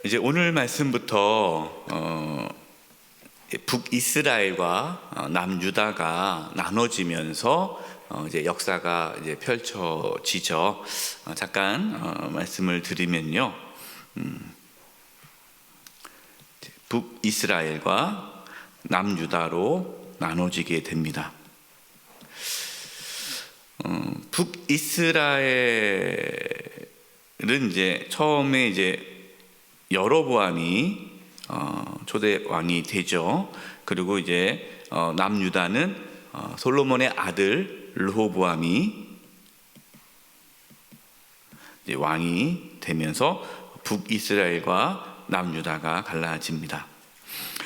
이제 오늘 말씀부터 북이스라엘과 남유다가 나눠지면서 이제 역사가 이제 펼쳐지죠. 잠깐 말씀을 드리면요, 북이스라엘과 남유다로 나눠지게 됩니다. 북이스라엘은 이제 처음에 이제 여로보암이 초대 왕이 되죠. 그리고 이제 남유다는 솔로몬의 아들 르호보암이 이제 왕이 되면서 북이스라엘과 남유다가 갈라집니다.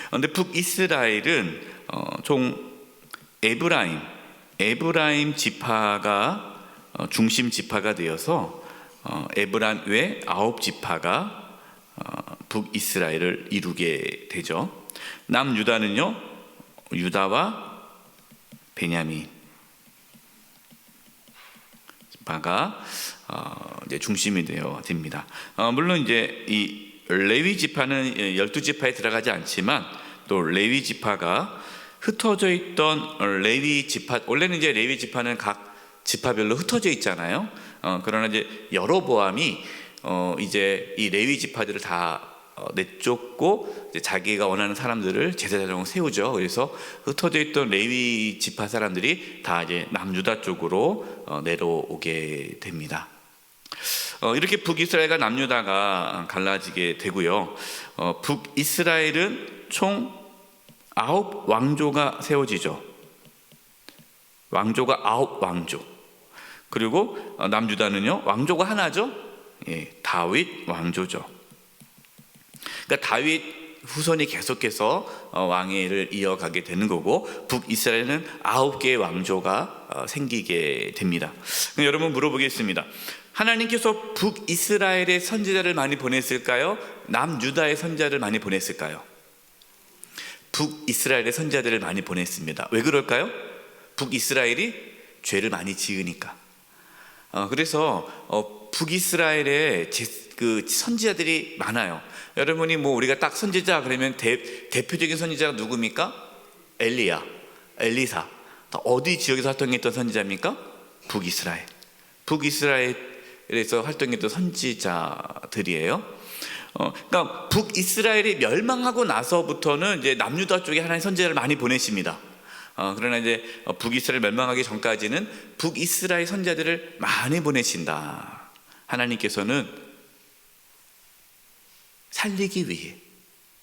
그런데 북이스라엘은 총 에브라임 지파가 중심 지파가 되어서 에브라임 외 9지파가 북이스라엘을 이루게 되죠. 남유다는요, 유다와 베냐민 지파가 이제 중심이 되어 됩니다. 물론 이제 이 레위 지파는 12지파에 들어가지 않지만 또 레위 지파가 흩어져 있던 레위 지파, 원래는 이제 레위 지파는 각 지파별로 흩어져 있잖아요. 그러나 이제 여로보암이 이제 이 레위 지파들을 다 내쫓고 이제 자기가 원하는 사람들을 제사장으로 세우죠. 그래서 흩어져 있던 레위 지파 사람들이 다 이제 남유다 쪽으로 내려오게 됩니다. 이렇게 북이스라엘과 남유다가 갈라지게 되고요. 북이스라엘은 총 9왕조가 세워지죠. 왕조가 9왕조. 그리고 남유다는요, 왕조가 하나죠. 다윗 왕조죠. 그러니까 다윗 후손이 계속해서 왕위를 이어가게 되는 거고, 북이스라엘은 9개의 왕조가 생기게 됩니다. 여러분 물어보겠습니다. 하나님께서 북이스라엘의 선지자를 많이 보냈을까요? 남유다의 선지자를 많이 보냈을까요? 북이스라엘의 선지자들을 많이 보냈습니다. 왜 그럴까요? 북이스라엘이 죄를 많이 지으니까. 그래서 북이스라엘에 그 선지자들이 많아요. 여러분이 뭐 우리가 딱 선지자 그러면 대표적인 선지자가 누굽니까? 엘리야, 엘리사. 어디 지역에서 활동했던 선지자입니까? 북이스라엘에서 활동했던 선지자들이에요. 그러니까 북이스라엘이 멸망하고 나서부터는 이제 남유다 쪽에 하나님 선지자를 많이 보내십니다. 그러나 이제 북이스라엘 멸망하기 전까지는 북이스라엘 선지자들을 많이 보내신다. 하나님께서는 살리기 위해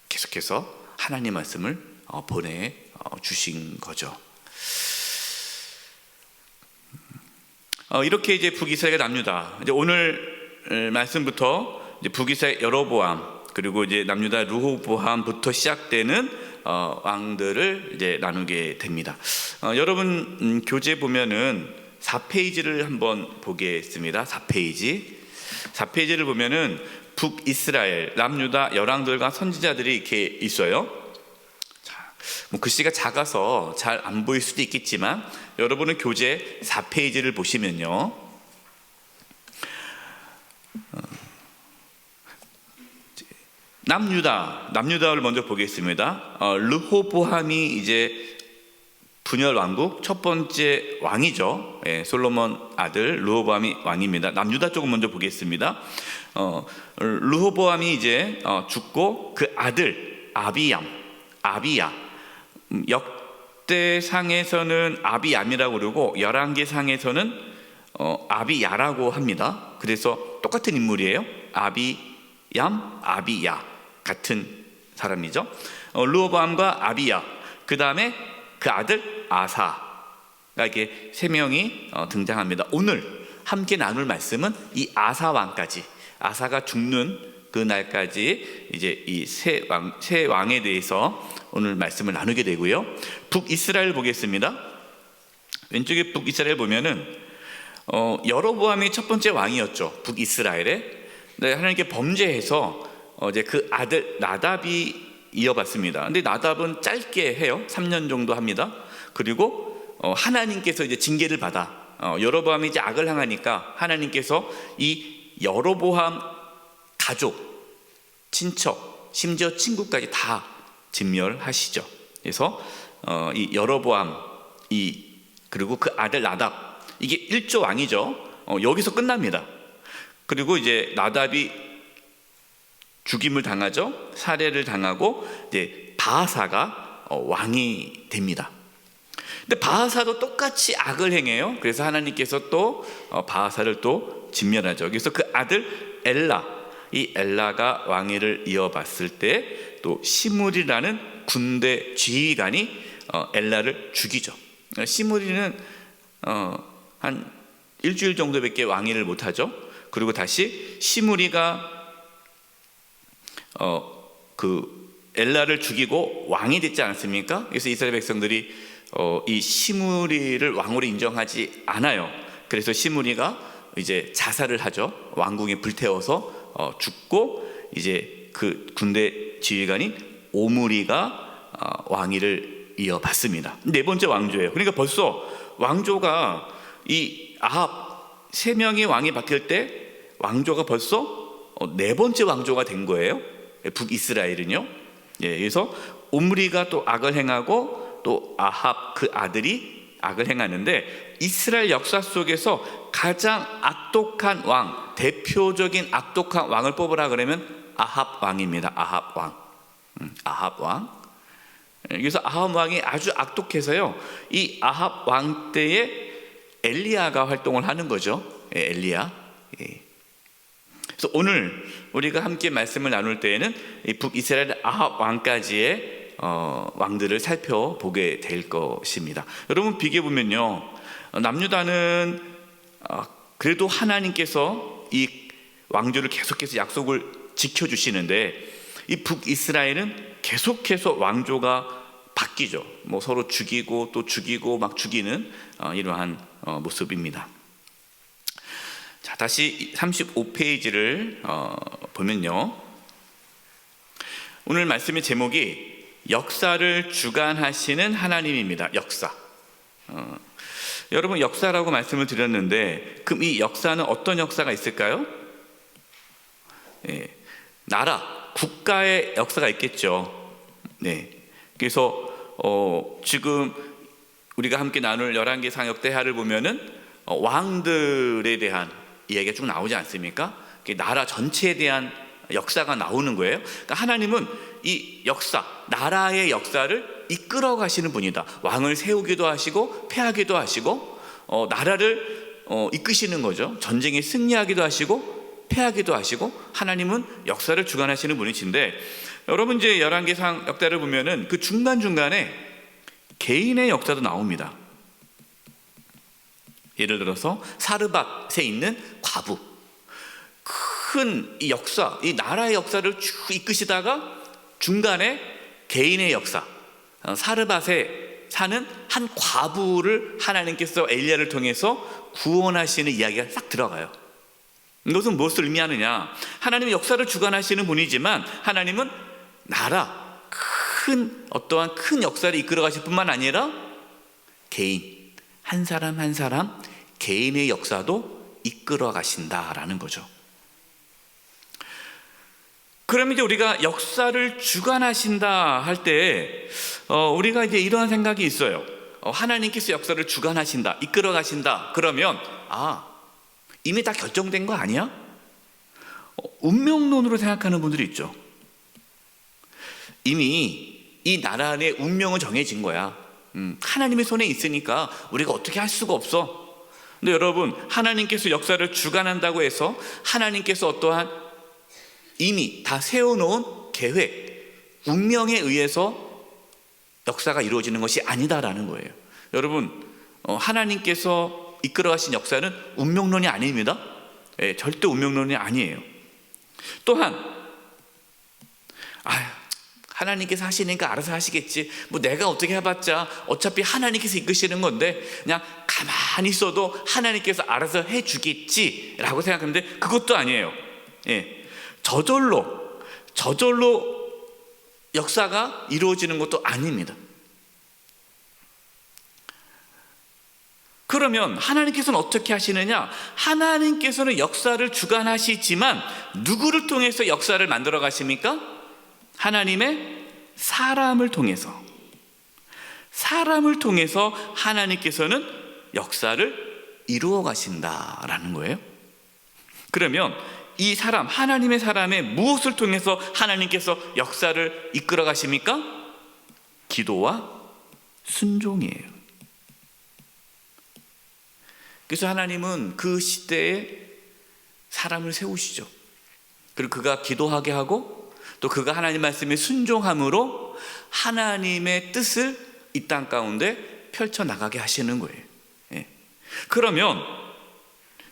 계속해서 하나님 말씀을 보내주신 거죠. 이렇게 이제 북이스라엘과 남유다, 이제 오늘 말씀부터 이제 북이스라엘 여로보암 그리고 이제 남유다 르호보암부터 시작되는 왕들을 이제 나누게 됩니다. 여러분 교재 보면은 4페이지를 한번 보겠습니다. 4페이지를 보면은 북이스라엘, 남유다 열왕들과 선지자들이 이렇게 있어요. 뭐 글씨가 작아서 잘 안 보일 수도 있겠지만 여러분은 교재 4페이지를 보시면요, 남유다를 먼저 보겠습니다. 르호보암이 이제 분열 왕국 첫 번째 왕이죠. 솔로몬 아들 르호보암이 왕입니다. 남유다 쪽을 먼저 보겠습니다. 르호보암이 이제 죽고 그 아들 아비야, 역대상에서는 아비암이라고 그러고 열왕기상에서는 아비야라고 합니다. 그래서 똑같은 인물이에요. 아비야 같은 사람이죠. 르호보암과 아비야, 그 다음에 그 아들 아사가 이렇게 세 명이 등장합니다. 오늘 함께 나눌 말씀은 이 아사 왕까지, 아사가 죽는 그 날까지 이제 이 세 왕에 대해서 오늘 말씀을 나누게 되고요. 북이스라엘 보겠습니다. 왼쪽에 북이스라엘 보면은 여로보암이 첫 번째 왕이었죠. 북이스라엘에. 네, 하나님께 범죄해서 이제 그 아들 나답이 이어받습니다. 근데 나답은 짧게 해요. 3년 정도 합니다. 그리고 하나님께서 이제 징계를 받아 여로보암이 이제 악을 행하니까 하나님께서 이 여로보암 가족 친척, 심지어 친구까지 다 진멸하시죠. 그래서 이 여로보암 그리고 그 아들 나답, 이게 일조 왕이죠. 여기서 끝납니다. 그리고 이제 나답이 죽임을 당하죠. 살해를 당하고 이제 바하사가 왕이 됩니다. 근데 바하사도 똑같이 악을 행해요. 그래서 하나님께서 또 바하사를 또 진멸하죠. 그래서 그 아들 엘라, 이 엘라가 왕위를 이어봤을 때 또 시므리라는 군대 지휘관이 엘라를 죽이죠. 시므리는 한 일주일 정도밖에 왕위를 못하죠. 그리고 다시 시므리가 그 엘라를 죽이고 왕이 됐지 않았습니까? 그래서 이스라엘 백성들이 이 시므리를 왕으로 인정하지 않아요. 그래서 시므리가 이제 자살을 하죠. 왕궁에 불태워서 죽고, 이제 그 군대 지휘관인 오므리가 왕위를 이어받습니다. 네 번째 왕조예요. 그러니까 벌써 왕조가 이 아합 3명이 왕이 바뀔 때 왕조가 벌써 네 번째 왕조가 된 거예요. 북이스라엘은요. 예, 그래서 오므리가 또 악을 행하고 또 아합 그 아들이 악을 행하는데, 이스라엘 역사 속에서 가장 악독한 왕, 대표적인 악독한 왕을 뽑으라 그러면 아합 왕입니다. 아합 왕. 아합 왕. 그래서 아합 왕이 아주 악독해서요, 이 아합 왕 때에 엘리야가 활동을 하는 거죠. 예, 엘리야. 예. 그래서 오늘 우리가 함께 말씀을 나눌 때에는 이 북이스라엘 아합 왕까지의 왕들을 살펴보게 될 것입니다. 여러분 비교해 보면요, 남유다는 그래도 하나님께서 이 왕조를 계속해서 약속을 지켜주시는데, 이 북이스라엘은 계속해서 왕조가 바뀌죠. 뭐 서로 죽이고 또 죽이고 막 죽이는 이러한 모습입니다. 자, 다시 35페이지를 보면요, 오늘 말씀의 제목이 역사를 주관하시는 하나님입니다. 역사. 여러분, 역사라고 말씀을 드렸는데, 그럼 이 역사는 어떤 역사가 있을까요? 예, 나라, 국가의 역사가 있겠죠. 네. 그래서 지금 우리가 함께 나눌 11개 상역대하를 보면은 왕들에 대한 이야기가 쭉 나오지 않습니까? 나라 전체에 대한 역사가 나오는 거예요. 그러니까 하나님은 이 역사, 나라의 역사를 이끌어 가시는 분이다. 왕을 세우기도 하시고 패하기도 하시고 나라를 이끄시는 거죠. 전쟁에 승리하기도 하시고 패하기도 하시고, 하나님은 역사를 주관하시는 분이신데, 여러분 이제 11개 상역대를 보면은 그 중간중간에 개인의 역사도 나옵니다. 예를 들어서 사르밧에 있는 과부, 큰 이 역사, 이 나라의 역사를 쭉 이끄시다가 중간에 개인의 역사, 사르밧에 사는 한 과부를 하나님께서 엘리야를 통해서 구원하시는 이야기가 싹 들어가요. 이것은 무엇을 의미하느냐? 하나님은 역사를 주관하시는 분이지만 하나님은 나라, 어떠한 큰 역사를 이끌어 가실 뿐만 아니라 개인, 한 사람 한 사람 개인의 역사도 이끌어 가신다라는 거죠. 그러면 이제 우리가 역사를 주관하신다 할 때 우리가 이제 이러한 생각이 있어요. 하나님께서 역사를 주관하신다, 이끌어 가신다. 그러면 이미 다 결정된 거 아니야? 운명론으로 생각하는 분들이 있죠. 이미 이 나라 안에 운명은 정해진 거야. 하나님의 손에 있으니까 우리가 어떻게 할 수가 없어. 근데 여러분, 하나님께서 역사를 주관한다고 해서 하나님께서 어떠한 이미 다 세워놓은 계획, 운명에 의해서 역사가 이루어지는 것이 아니다라는 거예요. 여러분, 하나님께서 이끌어가신 역사는 운명론이 아닙니다. 예, 절대 운명론이 아니에요. 또한 하나님께서 하시니까 알아서 하시겠지, 뭐 내가 어떻게 해봤자 어차피 하나님께서 이끄시는 건데 그냥 가만히 있어도 하나님께서 알아서 해주겠지 라고 생각하는데, 그것도 아니에요. 예, 저절로 역사가 이루어지는 것도 아닙니다. 그러면 하나님께서는 어떻게 하시느냐? 하나님께서는 역사를 주관하시지만 누구를 통해서 역사를 만들어 가십니까? 하나님의 사람을 통해서 하나님께서는 역사를 이루어 가신다라는 거예요. 그러면 이 사람, 하나님의 사람의 무엇을 통해서 하나님께서 역사를 이끌어 가십니까? 기도와 순종이에요. 그래서 하나님은 그 시대에 사람을 세우시죠. 그리고 그가 기도하게 하고 또 그가 하나님 말씀에 순종함으로 하나님의 뜻을 이 땅 가운데 펼쳐나가게 하시는 거예요. 예. 그러면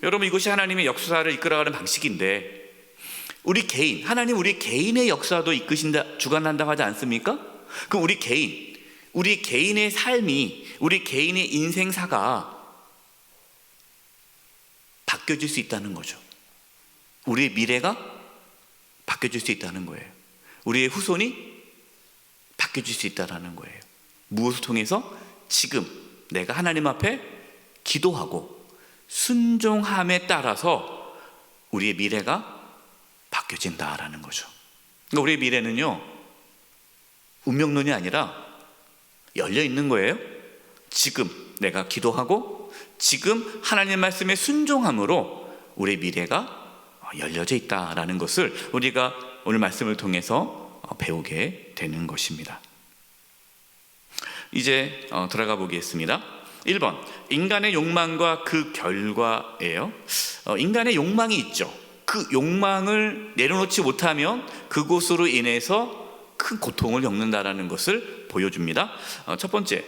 여러분, 이것이 하나님의 역사를 이끌어가는 방식인데, 우리 개인, 하나님 우리 개인의 역사도 이끄신다, 주관한다고 하지 않습니까? 그럼 우리 개인의 삶이, 우리 개인의 인생사가 바뀌어질 수 있다는 거죠. 우리의 미래가 바뀌어질 수 있다는 거예요. 우리의 후손이 바뀌어질 수 있다는 거예요. 무엇을 통해서? 지금 내가 하나님 앞에 기도하고 순종함에 따라서 우리의 미래가 바뀌어진다라는 거죠. 그러니까 우리의 미래는요, 운명론이 아니라 열려 있는 거예요. 지금 내가 기도하고 지금 하나님 말씀에 순종함으로 우리의 미래가 열려져 있다라는 것을 우리가 오늘 말씀을 통해서 배우게 되는 것입니다. 이제 들어가 보겠습니다. 1번, 인간의 욕망과 그 결과예요. 인간의 욕망이 있죠. 그 욕망을 내려놓지 못하면 그곳으로 인해서 큰 고통을 겪는다라는 것을 보여줍니다. 첫 번째,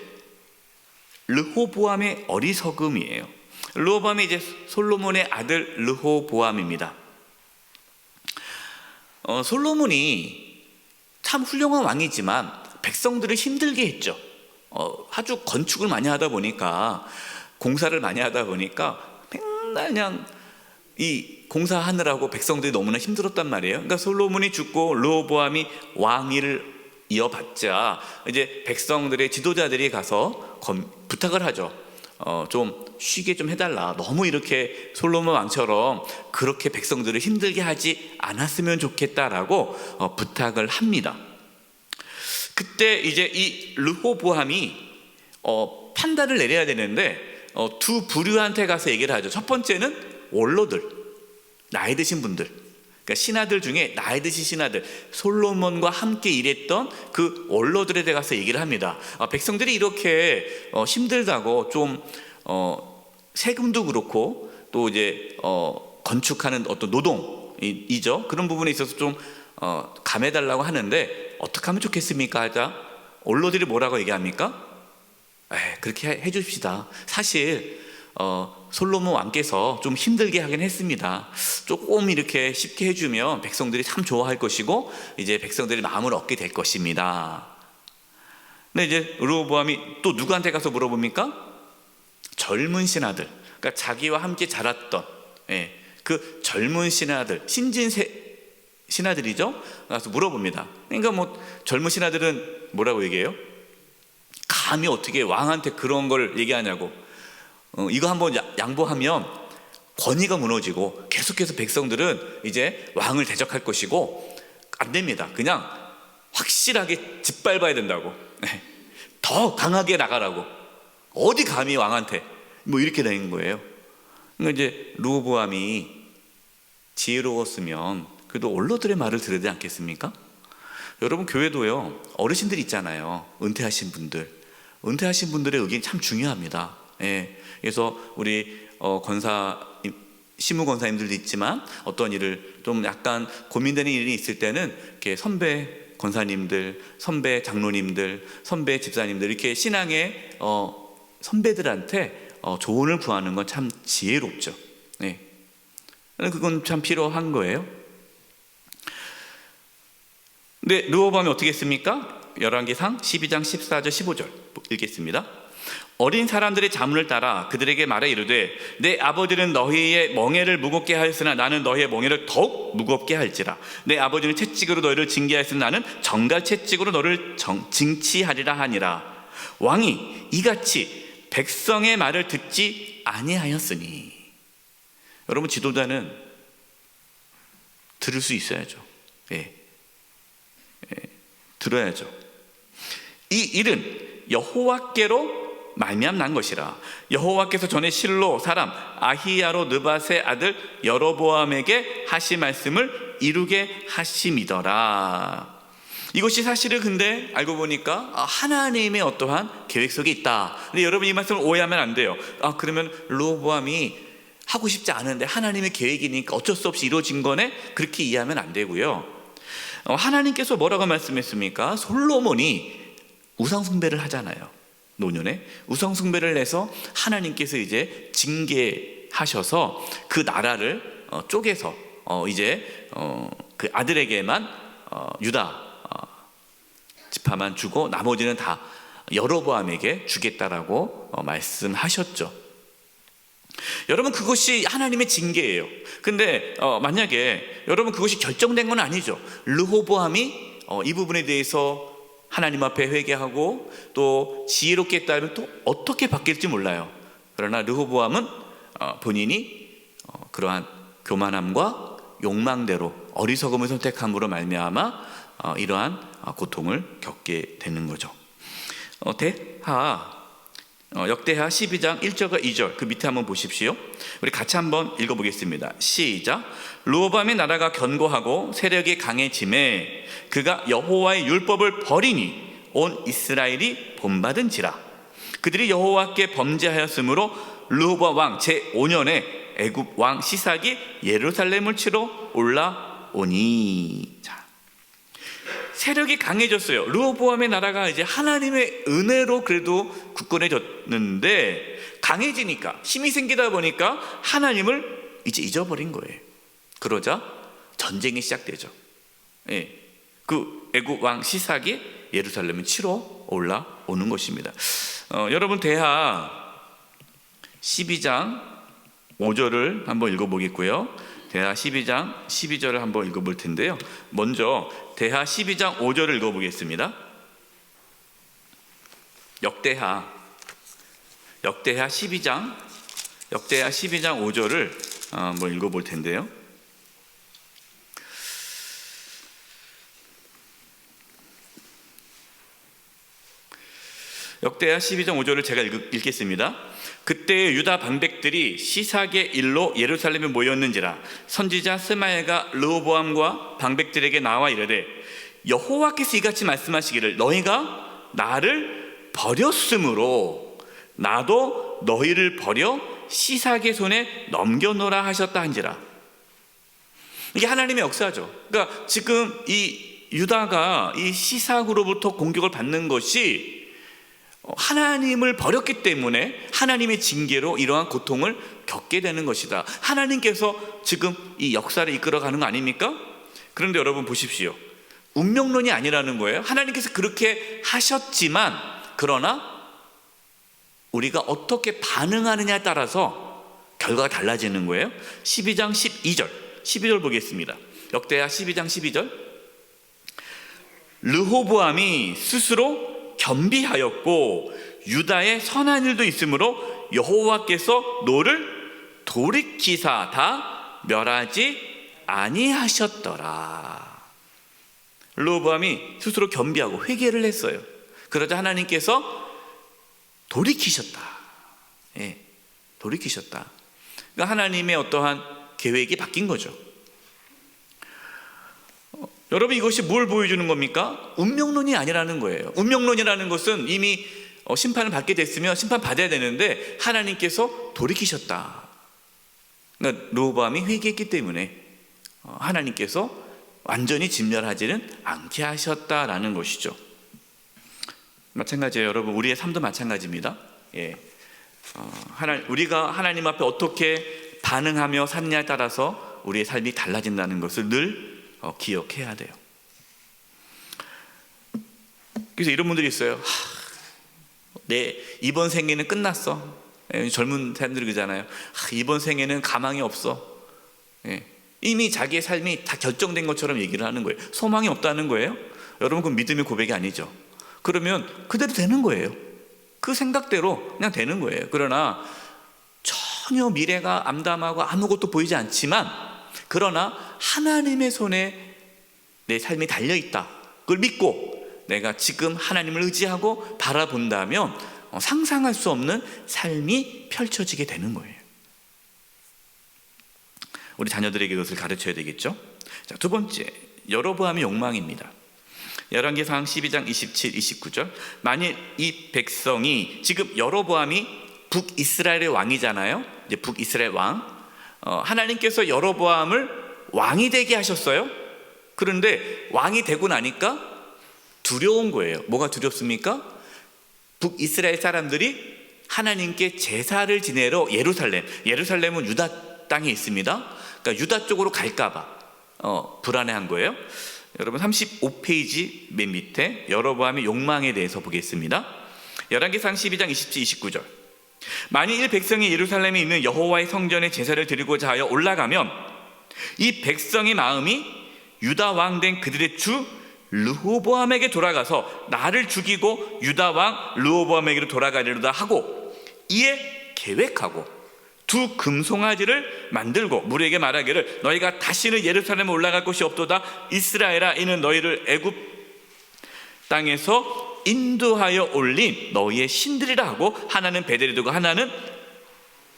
르호보암의 어리석음이에요. 르호보암이 이제 솔로몬의 아들 르호보암입니다. 솔로몬이 참 훌륭한 왕이지만 백성들을 힘들게 했죠. 아주 건축을 많이 하다 보니까, 공사를 많이 하다 보니까 맨날 그냥 이 공사하느라고 백성들이 너무나 힘들었단 말이에요. 그러니까 솔로몬이 죽고 르호보암이 왕위를 이어받자 이제 백성들의 지도자들이 가서 부탁을 하죠. 좀 쉬게 좀 해달라. 너무 이렇게 솔로몬 왕처럼 그렇게 백성들을 힘들게 하지 않았으면 좋겠다라고 부탁을 합니다. 그때 이제 이 르호보암이 판단을 내려야 되는데 두 부류한테 가서 얘기를 하죠. 첫 번째는 원로들, 나이 드신 분들, 그러니까 신하들 중에 나이 드신 신하들, 솔로몬과 함께 일했던 그 원로들에 대해 가서 얘기를 합니다. 백성들이 이렇게 힘들다고 좀 세금도 그렇고 또 이제 건축하는 어떤 노동이죠. 그런 부분에 있어서 좀 감해달라고 하는데 어떻게 하면 좋겠습니까? 하자 원로들이 뭐라고 얘기합니까? 그렇게 해줍시다. 사실 솔로몬 왕께서 좀 힘들게 하긴 했습니다. 조금 이렇게 쉽게 해주면 백성들이 참 좋아할 것이고 이제 백성들이 마음을 얻게 될 것입니다. 근데 이제 르호보암이 또 누구한테 가서 물어봅니까? 젊은 신하들, 그러니까 자기와 함께 자랐던 그 젊은 신하들, 신진 신하들이죠. 가서 물어봅니다. 그러니까 뭐 젊은 신하들은 뭐라고 얘기해요? 감히 어떻게 왕한테 그런 걸 얘기하냐고. 이거 한번 양보하면 권위가 무너지고 계속해서 백성들은 이제 왕을 대적할 것이고 안 됩니다. 그냥 확실하게 짓밟아야 된다고. 더 강하게 나가라고. 어디 감히 왕한테 뭐 이렇게 되는 거예요. 그러니까 이제 르호보암이 지혜로웠으면 그래도 원로들의 말을 들어야 되지 않겠습니까? 여러분, 교회도요, 어르신들 있잖아요. 은퇴하신 분들의 의견이 참 중요합니다. 그래서 우리 시무 권사님들도 있지만 어떤 일을 좀 약간 고민되는 일이 있을 때는 이렇게 선배 권사님들, 선배 장로님들, 선배 집사님들, 이렇게 신앙의 선배들한테 조언을 구하는 건 참 지혜롭죠. 그건 참 필요한 거예요. 근데 르호보암이 어떻게 했습니까? 열왕기상 12장 14절 15절 읽겠습니다. 어린 사람들의 자문을 따라 그들에게 말해 이르되 내 아버지는 너희의 멍에를 무겁게 하였으나 나는 너희의 멍에를 더욱 무겁게 할지라. 내 아버지는 채찍으로 너희를 징계하였으나 나는 정갈 채찍으로 너를 징치하리라 하니라. 왕이 이같이 백성의 말을 듣지 아니하였으니. 여러분, 지도자는 들을 수 있어야죠. 들어야죠. 이 일은 여호와께로 말미암 난 것이라. 여호와께서 전에 실로 사람 아히야로 느밧의 아들 여로보암에게 하신 말씀을 이루게 하심이더라. 이것이 사실은 근데 알고 보니까 하나님의 어떠한 계획 속에 있다. 근데 여러분, 이 말씀을 오해하면 안 돼요. 그러면 르호보암이 하고 싶지 않은데 하나님의 계획이니까 어쩔 수 없이 이루어진 거네, 그렇게 이해하면 안 되고요. 하나님께서 뭐라고 말씀했습니까? 솔로몬이 우상 숭배를 하잖아요. 노년에 우상 숭배를 해서 하나님께서 이제 징계하셔서 그 나라를 쪼개서 이제 그 아들에게만 유다 지파만 주고 나머지는 다 여로보암에게 주겠다라고 말씀하셨죠. 여러분, 그것이 하나님의 징계예요. 근데 만약에 여러분, 그것이 결정된 건 아니죠. 르호보암이 이 부분에 대해서 하나님 앞에 회개하고 또 지혜롭게 했다면 또 어떻게 바뀔지 몰라요. 그러나 르호보암은 본인이 그러한 교만함과 욕망대로 어리석음을 선택함으로 말미암아 이러한 고통을 겪게 되는 거죠. 역대하 12장 1절과 2절 그 밑에 한번 보십시오. 우리 같이 한번 읽어보겠습니다. 시작. 르호보암의 나라가 견고하고 세력이 강해짐에 그가 여호와의 율법을 버리니 온 이스라엘이 본받은지라. 그들이 여호와께 범죄하였으므로 르호보암 왕 제5년에 애굽 왕 시삭이 예루살렘을 치러 올라오니. 자, 세력이 강해졌어요. 르호보암의 나라가 이제 하나님의 은혜로 그래도 굳건해졌는데 강해지니까, 힘이 생기다 보니까 하나님을 이제 잊어버린 거예요. 그러자 전쟁이 시작되죠. 그 애굽 왕 시삭이 예루살렘을 치러 올라오는 것입니다. 여러분, 대하 12장 5절을 한번 읽어보겠고요. 대하 12장 12절을 한번 읽어볼 텐데요. 먼저 대하 12장 5절을 읽어보겠습니다. 역대하 12장 5절을 한번 읽어볼 텐데요. 역대하 12장 5절을 제가 읽겠습니다. 그때 유다 방백들이 시삭의 일로 예루살렘에 모였는지라. 선지자 스마야가 르호보암과 방백들에게 나와 이르되 여호와께서 이같이 말씀하시기를 너희가 나를 버렸으므로 나도 너희를 버려 시삭의 손에 넘겨놓으라 하셨다 한지라. 이게 하나님의 역사죠. 그러니까 지금 이 유다가 이 시삭으로부터 공격을 받는 것이 하나님을 버렸기 때문에 하나님의 징계로 이러한 고통을 겪게 되는 것이다. 하나님께서 지금 이 역사를 이끌어가는 거 아닙니까? 그런데 여러분 보십시오. 운명론이 아니라는 거예요. 하나님께서 그렇게 하셨지만, 그러나 우리가 어떻게 반응하느냐에 따라서 결과가 달라지는 거예요. 12장 12절 보겠습니다. 역대하 12장 12절. 르호보암이 스스로 겸비하였고 유다의 선한 일도 있으므로 여호와께서 너를 돌이키사 다 멸하지 아니하셨더라. 르호보암이 스스로 겸비하고 회개를 했어요. 그러자 하나님께서 돌이키셨다. 돌이키셨다. 그러니까 하나님의 어떠한 계획이 바뀐 거죠. 여러분, 이것이 뭘 보여주는 겁니까? 운명론이 아니라는 거예요. 운명론이라는 것은 이미 심판을 받게 됐으면 심판 받아야 되는데 하나님께서 돌이키셨다. 그러니까 르호보암이 회개했기 때문에 하나님께서 완전히 진멸하지는 않게 하셨다라는 것이죠. 마찬가지예요. 여러분, 우리의 삶도 마찬가지입니다. 우리가 하나님 앞에 어떻게 반응하며 사느냐에 따라서 우리의 삶이 달라진다는 것을 늘 기억해야 돼요. 그래서 이런 분들이 있어요. 내 이번 생에는 끝났어. 젊은 사람들이 그러잖아요. 이번 생에는 가망이 없어. 이미 자기의 삶이 다 결정된 것처럼 얘기를 하는 거예요. 소망이 없다는 거예요. 여러분, 그건 믿음의 고백이 아니죠. 그러면 그대로 되는 거예요. 그 생각대로 그냥 되는 거예요. 그러나 전혀 미래가 암담하고 아무것도 보이지 않지만, 그러나 하나님의 손에 내 삶이 달려있다, 그걸 믿고 내가 지금 하나님을 의지하고 바라본다면 상상할 수 없는 삶이 펼쳐지게 되는 거예요. 우리 자녀들에게 이것을 가르쳐야 되겠죠. 자, 두 번째, 여로보암의 욕망입니다. 열왕기상 12장 27, 29절. 만일 이 백성이, 지금 여로보암이 북이스라엘의 왕이잖아요. 이제 북이스라엘 왕, 하나님께서 여로보암을 왕이 되게 하셨어요. 그런데 왕이 되고 나니까 두려운 거예요. 뭐가 두렵습니까? 북이스라엘 사람들이 하나님께 제사를 지내러 예루살렘은 유다 땅에 있습니다. 그러니까 유다 쪽으로 갈까봐 불안해한 거예요. 여러분 35페이지 맨 밑에 여로보암의 욕망에 대해서 보겠습니다. 열왕기상 12장 27, 29절. 만일 이 백성이 예루살렘에 있는 여호와의 성전에 제사를 드리고자 하여 올라가면 이 백성의 마음이 유다 왕 된 그들의 주 르호보암에게 돌아가서 나를 죽이고 유다 왕 르호보암에게로 돌아가려다 하고, 이에 계획하고 두 금송아지를 만들고 무리에게 말하기를 너희가 다시는 예루살렘에 올라갈 곳이 없도다. 이스라엘아, 이는 너희를 애굽 땅에서 인도하여 올린 너희의 신들이라 하고, 하나는 베델에 두고 하나는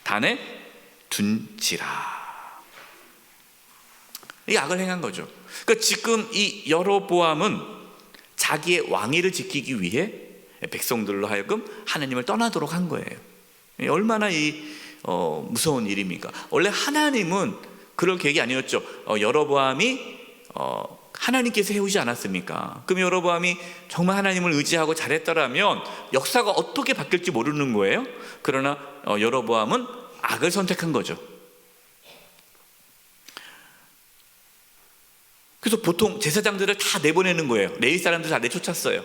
단에 둔지라. 이 악을 행한 거죠. 그러니까 지금 이 여로보암은 자기의 왕위를 지키기 위해 백성들로 하여금 하나님을 떠나도록 한 거예요. 얼마나 무서운 일입니까? 원래 하나님은 그럴 계획이 아니었죠. 여로보암이 하나님께서 해오지 않았습니까? 그럼 여로보암이 정말 하나님을 의지하고 잘했더라면 역사가 어떻게 바뀔지 모르는 거예요. 그러나 여로보암은 악을 선택한 거죠. 그래서 보통 제사장들을 다 내보내는 거예요. 레위 사람들 다 내쫓았어요.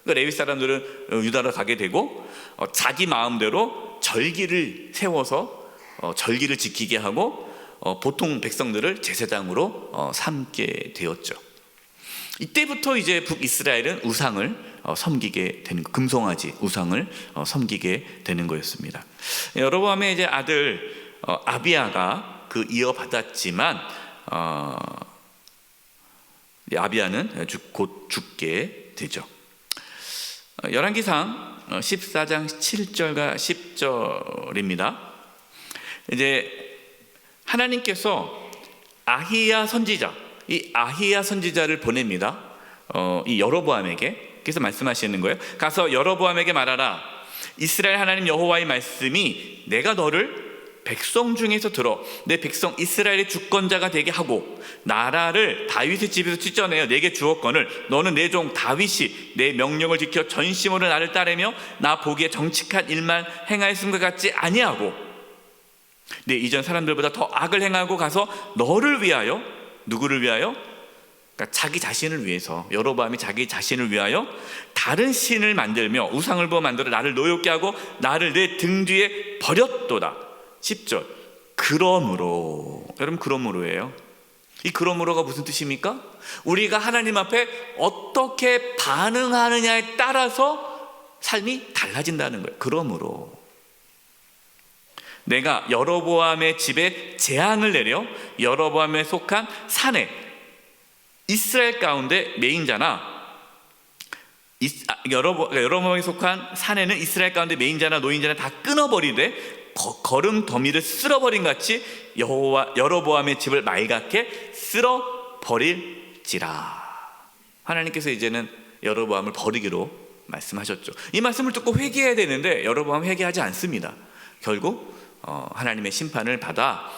그러니까 레위 사람들은 유다로 가게 되고, 자기 마음대로 절기를 세워서 절기를 지키게 하고, 보통 백성들을 제사장으로 삼게 되었죠. 이때부터 이제 북이스라엘은 우상을 섬기게 되는, 금송아지 우상을 섬기게 되는 거였습니다. 여로보암의 이제 아들 아비야가 그 이어받았지만 아비야는 곧 죽게 되죠. 열왕기상 14장 7절과 10절입니다. 이제 하나님께서 아히야 선지자, 이 아히야 선지자를 보냅니다. 이 여로보암에게. 그래서 말씀하시는 거예요. 가서 여로보암에게 말하라. 이스라엘 하나님 여호와의 말씀이 내가 너를 백성 중에서 들어 내 백성 이스라엘의 주권자가 되게 하고 나라를 다윗의 집에서 찢어내어 내게 주었거늘 너는 내 종 다윗이 내 명령을 지켜 전심으로 나를 따르며 나 보기에 정직한 일만 행하였음과 같지 아니하고 내 이전 사람들보다 더 악을 행하고 가서 너를 위하여, 누구를 위하여? 그러니까 자기 자신을 위해서, 여로보암이 자기 자신을 위하여 다른 신을 만들며 우상을 부어 만들어 나를 노엽게 하고 나를 내 등 뒤에 버렸도다. 10절. 그러므로, 여러분 그러므로예요. 이 그러므로가 무슨 뜻입니까? 우리가 하나님 앞에 어떻게 반응하느냐에 따라서 삶이 달라진다는 거예요. 그러므로 내가 여로보암의 집에 재앙을 내려 여로보암에 속한 산에 이스라엘 가운데 메인자나 여로보암에 속한 산에는 이스라엘 가운데 메인자나 노인자나 다 끊어버리되 거름 더미를 쓸어버린 같이 여로보암의 집을 말갛게 쓸어버릴지라. 하나님께서 이제는 여로보암을 버리기로 말씀하셨죠. 이 말씀을 듣고 회개해야 되는데 여로보암 회개하지 않습니다. 결국 하나님의 심판을 받아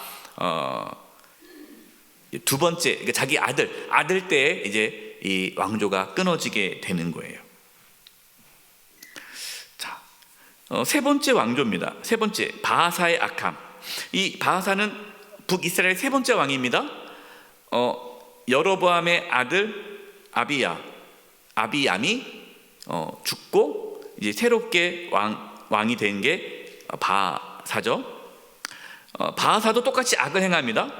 두 번째, 그러니까 자기 아들 때에 이제 이 왕조가 끊어지게 되는 거예요. 자, 세 번째 왕조입니다. 세 번째, 바하사의 악함. 이 바하사는 북이스라엘 세 번째 왕입니다. 여로보암의 아들 아비얌이 죽고 이제 새롭게 왕이 된 게 바하사죠. 바하사도 똑같이 악을 행합니다.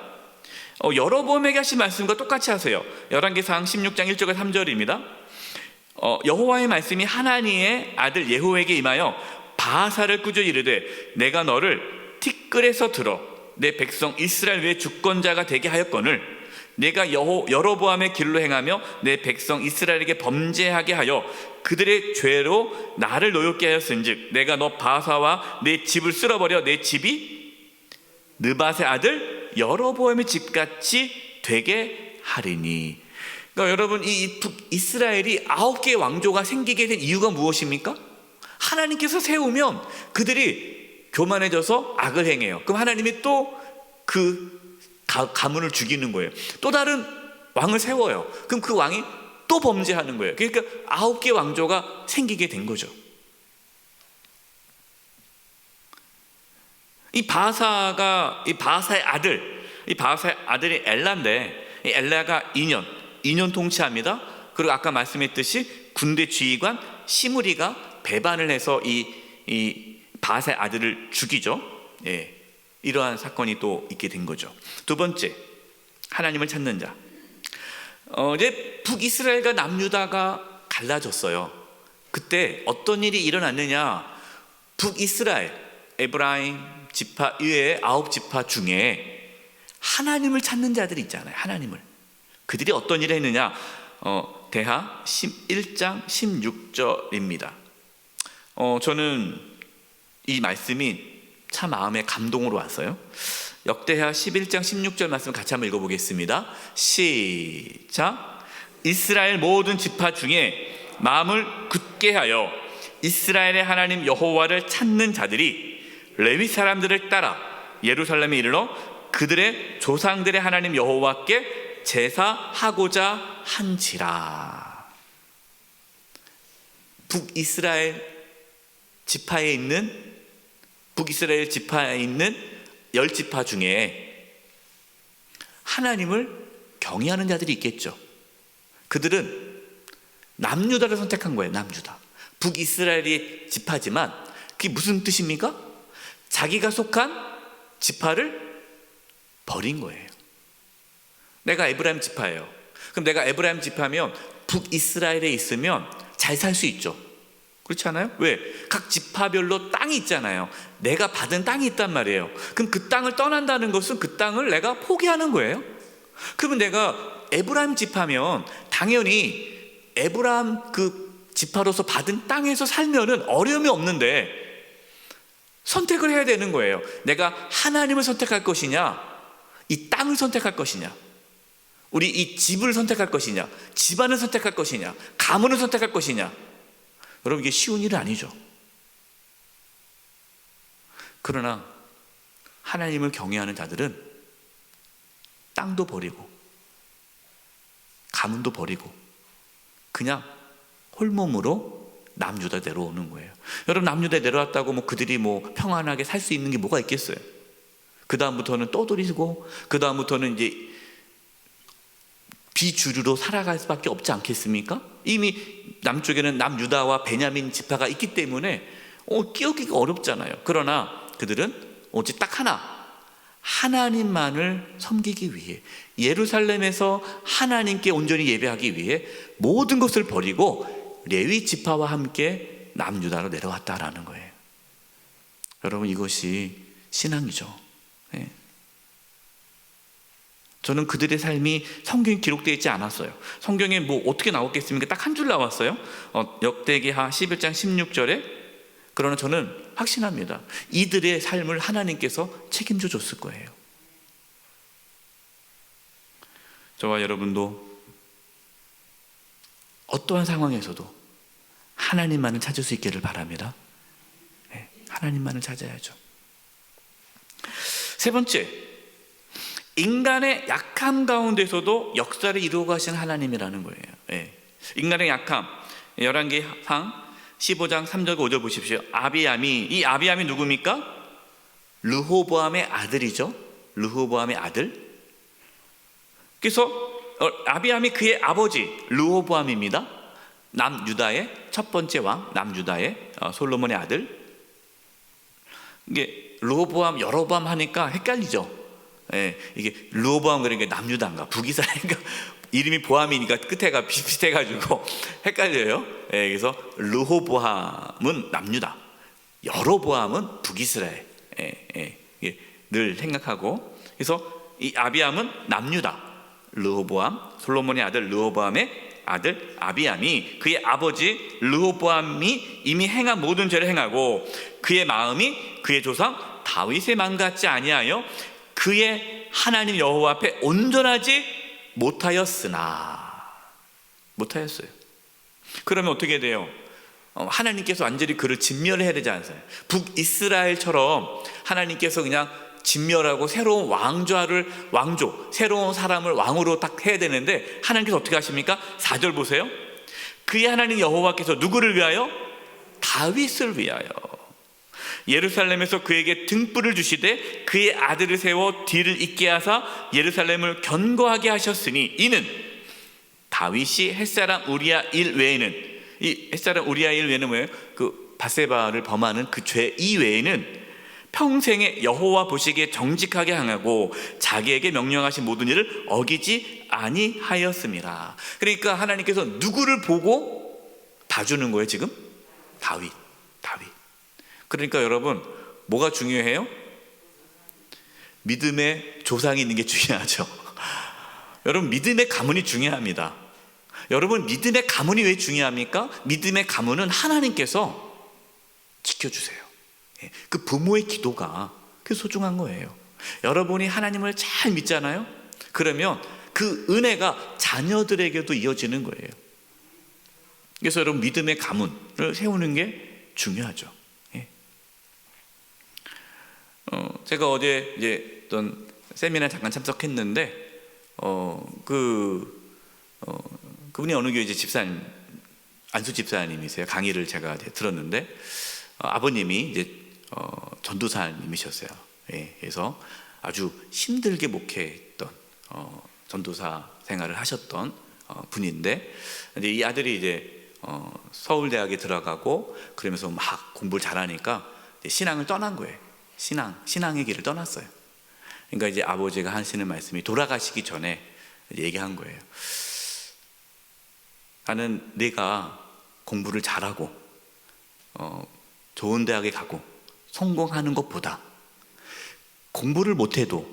여로보암에게 하신 말씀과 똑같이 하세요. 열왕기상 16장 1절과 3절입니다. 여호와의 말씀이 하나니의 아들 예후에게 임하여 바하사를 꾸짖어 이르되 내가 너를 티끌에서 들어 내 백성 이스라엘 위에 주권자가 되게 하였거늘 내가 여로보암의 길로 행하며 내 백성 이스라엘에게 범죄하게 하여 그들의 죄로 나를 노엽게 하였은즉 내가 너 바하사와 내 집을 쓸어버려 내 집이 느밧의 아들 여로보암의 집같이 되게 하리니. 그러니까 여러분, 이 이스라엘이 9개의 왕조가 생기게 된 이유가 무엇입니까? 하나님께서 세우면 그들이 교만해져서 악을 행해요. 그럼 하나님이 또 그 가문을 죽이는 거예요. 또 다른 왕을 세워요. 그럼 그 왕이 또 범죄하는 거예요. 그러니까 9개 왕조가 생기게 된 거죠. 이 바하사의 아들이 엘라인데, 이 엘라가 2년 통치합니다. 그리고 아까 말씀했듯이 군대 지휘관 시므리가 배반을 해서 이 바하사의 아들을 죽이죠. 예, 이러한 사건이 또 있게 된 거죠. 두 번째, 하나님을 찾는 자. 이제 북이스라엘과 남유다가 갈라졌어요. 그때 어떤 일이 일어났느냐? 북이스라엘, 에브라임 지파 이외의 9지파 중에 하나님을 찾는 자들이 있잖아요. 하나님을. 그들이 어떤 일을 했느냐? 대하 1장 16절입니다. 저는 이 말씀이 참 마음에 감동으로 왔어요. 역대하 11장 16절 말씀 같이 한번 읽어보겠습니다. 시작. 이스라엘 모든 지파 중에 마음을 굳게 하여 이스라엘의 하나님 여호와를 찾는 자들이 레위 사람들을 따라 예루살렘에 이르러 그들의 조상들의 하나님 여호와께 제사하고자 한지라. 북이스라엘 지파에 있는 10지파 중에 하나님을 경외하는 자들이 있겠죠. 그들은 남유다를 선택한 거예요. 남유다. 북이스라엘이 지파지만 그게 무슨 뜻입니까? 자기가 속한 지파를 버린 거예요. 내가 에브라임 지파예요. 그럼 내가 에브라임 지파면 북이스라엘에 있으면 잘 살 수 있죠. 그렇지 않아요? 왜? 각 지파별로 땅이 있잖아요. 내가 받은 땅이 있단 말이에요. 그럼 그 땅을 떠난다는 것은 그 땅을 내가 포기하는 거예요. 그러면 내가 에브라임 지파면 당연히 에브라임 그 지파로서 받은 땅에서 살면은 어려움이 없는데 선택을 해야 되는 거예요. 내가 하나님을 선택할 것이냐, 이 땅을 선택할 것이냐, 우리 이 집을 선택할 것이냐, 집안을 선택할 것이냐, 가문을 선택할 것이냐. 여러분, 이게 쉬운 일은 아니죠. 그러나 하나님을 경외하는 자들은 땅도 버리고 가문도 버리고 그냥 홀몸으로 남유다 내려오는 거예요. 여러분, 남유다에 내려왔다고 그들이 평안하게 살 수 있는 게 뭐가 있겠어요? 그 다음부터는 떠돌이고 그 다음부터는 이제 비주류로 살아갈 수밖에 없지 않겠습니까? 이미 남쪽에는 남유다와 베냐민 지파가 있기 때문에 끼어기가 어렵잖아요. 그러나 그들은 오직 딱 하나, 하나님만을 섬기기 위해, 예루살렘에서 하나님께 온전히 예배하기 위해 모든 것을 버리고 레위 지파와 함께 남유다로 내려왔다라는 거예요. 여러분, 이것이 신앙이죠. 네. 저는 그들의 삶이 성경에 기록되어 있지 않았어요. 성경에 어떻게 나왔겠습니까? 딱 한 줄 나왔어요. 역대기하 11장 16절에. 그러나 저는 확신합니다. 이들의 삶을 하나님께서 책임져 줬을 거예요. 저와 여러분도 어떠한 상황에서도 하나님만을 찾을 수 있기를 바랍니다. 네, 하나님만을 찾아야죠. 세 번째, 인간의 약함 가운데서도 역사를 이루어 가신 하나님이라는 거예요. 예. 인간의 약함, 열왕기상 15장 3절 5절 보십시오. 이 아비암이 누굽니까? 르호보암의 아들이죠. 르호보암의 아들. 그래서 아비암이 그의 아버지 르호보암입니다. 남유다의 첫 번째 왕, 남유다의 솔로몬의 아들. 이게 르호보암, 여로보암 하니까 헷갈리죠. 예, 이게 르호보암 그러니까 남유다인가 북이스라엘인가 이름이 보암이니까 끝에가 비슷비슷해가지고 헷갈려요. 예, 그래서 르호보암은 남유다. 여로보암은 북이스라엘 늘 생각하고, 그래서 이 아비암은 남유다. 르호보암, 솔로몬의 아들 르호보암의 아들 아비암이 그의 아버지 르호보암이 이미 행한 모든 죄를 행하고 그의 마음이 그의 조상 다윗의 마음 같지 아니하여 그의 하나님 여호와 앞에 온전하지 못하였어요. 그러면 어떻게 돼요? 하나님께서 완전히 그를 진멸해야 되지 않아요? 북이스라엘처럼 하나님께서 그냥 진멸하고 새로운 새로운 사람을 왕으로 딱 해야 되는데 하나님께서 어떻게 하십니까? 4절 보세요. 그의 하나님 여호와께서 누구를 위하여? 다윗을 위하여 예루살렘에서 그에게 등불을 주시되 그의 아들을 세워 뒤를 잇게 하사 예루살렘을 견고하게 하셨으니 이는 다윗이 햇사람 우리야 일 외에는, 이 햇사람 우리야 일 외에는 뭐예요? 그 밧세바를 범하는 그 죄 이외에는 평생에 여호와 보시기에 정직하게 행하고 자기에게 명령하신 모든 일을 어기지 아니하였습니다. 그러니까 하나님께서 누구를 보고 봐주는 거예요 지금? 다윗. 그러니까 여러분 뭐가 중요해요? 믿음의 조상이 있는 게 중요하죠. 여러분 믿음의 가문이 중요합니다. 여러분 믿음의 가문이 왜 중요합니까? 믿음의 가문은 하나님께서 지켜주세요. 그 부모의 기도가 그 소중한 거예요. 여러분이 하나님을 잘 믿잖아요. 그러면 그 은혜가 자녀들에게도 이어지는 거예요. 그래서 여러분 믿음의 가문을 세우는 게 중요하죠. 제가 어제 이제 어떤 세미나에 잠깐 참석했는데 그분이 어느 교회 이제 집사님, 안수 집사님이세요. 강의를 제가 들었는데 아버님이 이제 전도사님이셨어요. 그래서 아주 힘들게 목회했던 전도사 생활을 하셨던 분인데, 이제 이 아들이 이제 서울대학에 들어가고 그러면서 막 공부를 잘하니까 신앙을 떠난 거예요. 신앙의 길을 떠났어요. 그러니까 이제 아버지가 하시는 말씀이 돌아가시기 전에 얘기한 거예요. 나는 네가 공부를 잘하고 좋은 대학에 가고 성공하는 것보다 공부를 못해도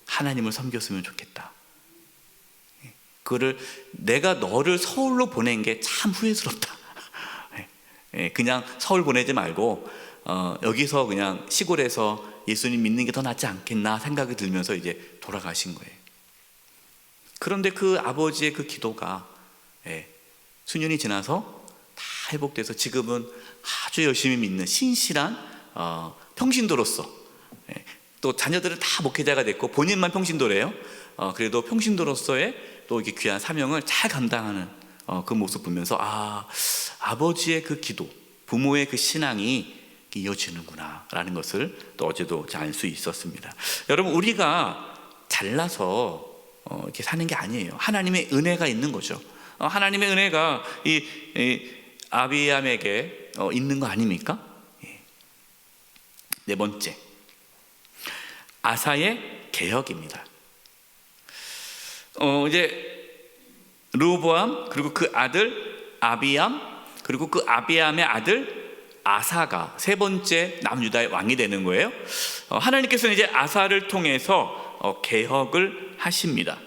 하나님을 섬겼으면 좋겠다. 그거를 내가 너를 서울로 보낸 게 참 후회스럽다. 그냥 서울 보내지 말고 여기서 그냥 시골에서 예수님 믿는 게 더 낫지 않겠나 생각이 들면서 이제 돌아가신 거예요. 그런데 그 아버지의 그 기도가 수년이 지나서 다 회복돼서 지금은 아주 열심히 믿는 신실한 평신도로서, 또 자녀들은 다 목회자가 됐고 본인만 평신도래요. 그래도 평신도로서의 또 이렇게 귀한 사명을 잘 감당하는 그 모습 보면서 아버지의 그 기도, 부모의 그 신앙이 이어지는구나 라는 것을 또 어제도 알 수 있었습니다. 여러분 우리가 잘나서 이렇게 사는 게 아니에요. 하나님의 은혜가 있는 거죠. 하나님의 은혜가 이 아비암에게 있는 거 아닙니까? 네 번째, 아사의 개혁입니다. 이제 르호보암, 그리고 그 아들 아비암, 그리고 그 아비암의 아들 아사가 세 번째 남유다의 왕이 되는 거예요. 하나님께서는 이제 아사를 통해서 개혁을 하십니다.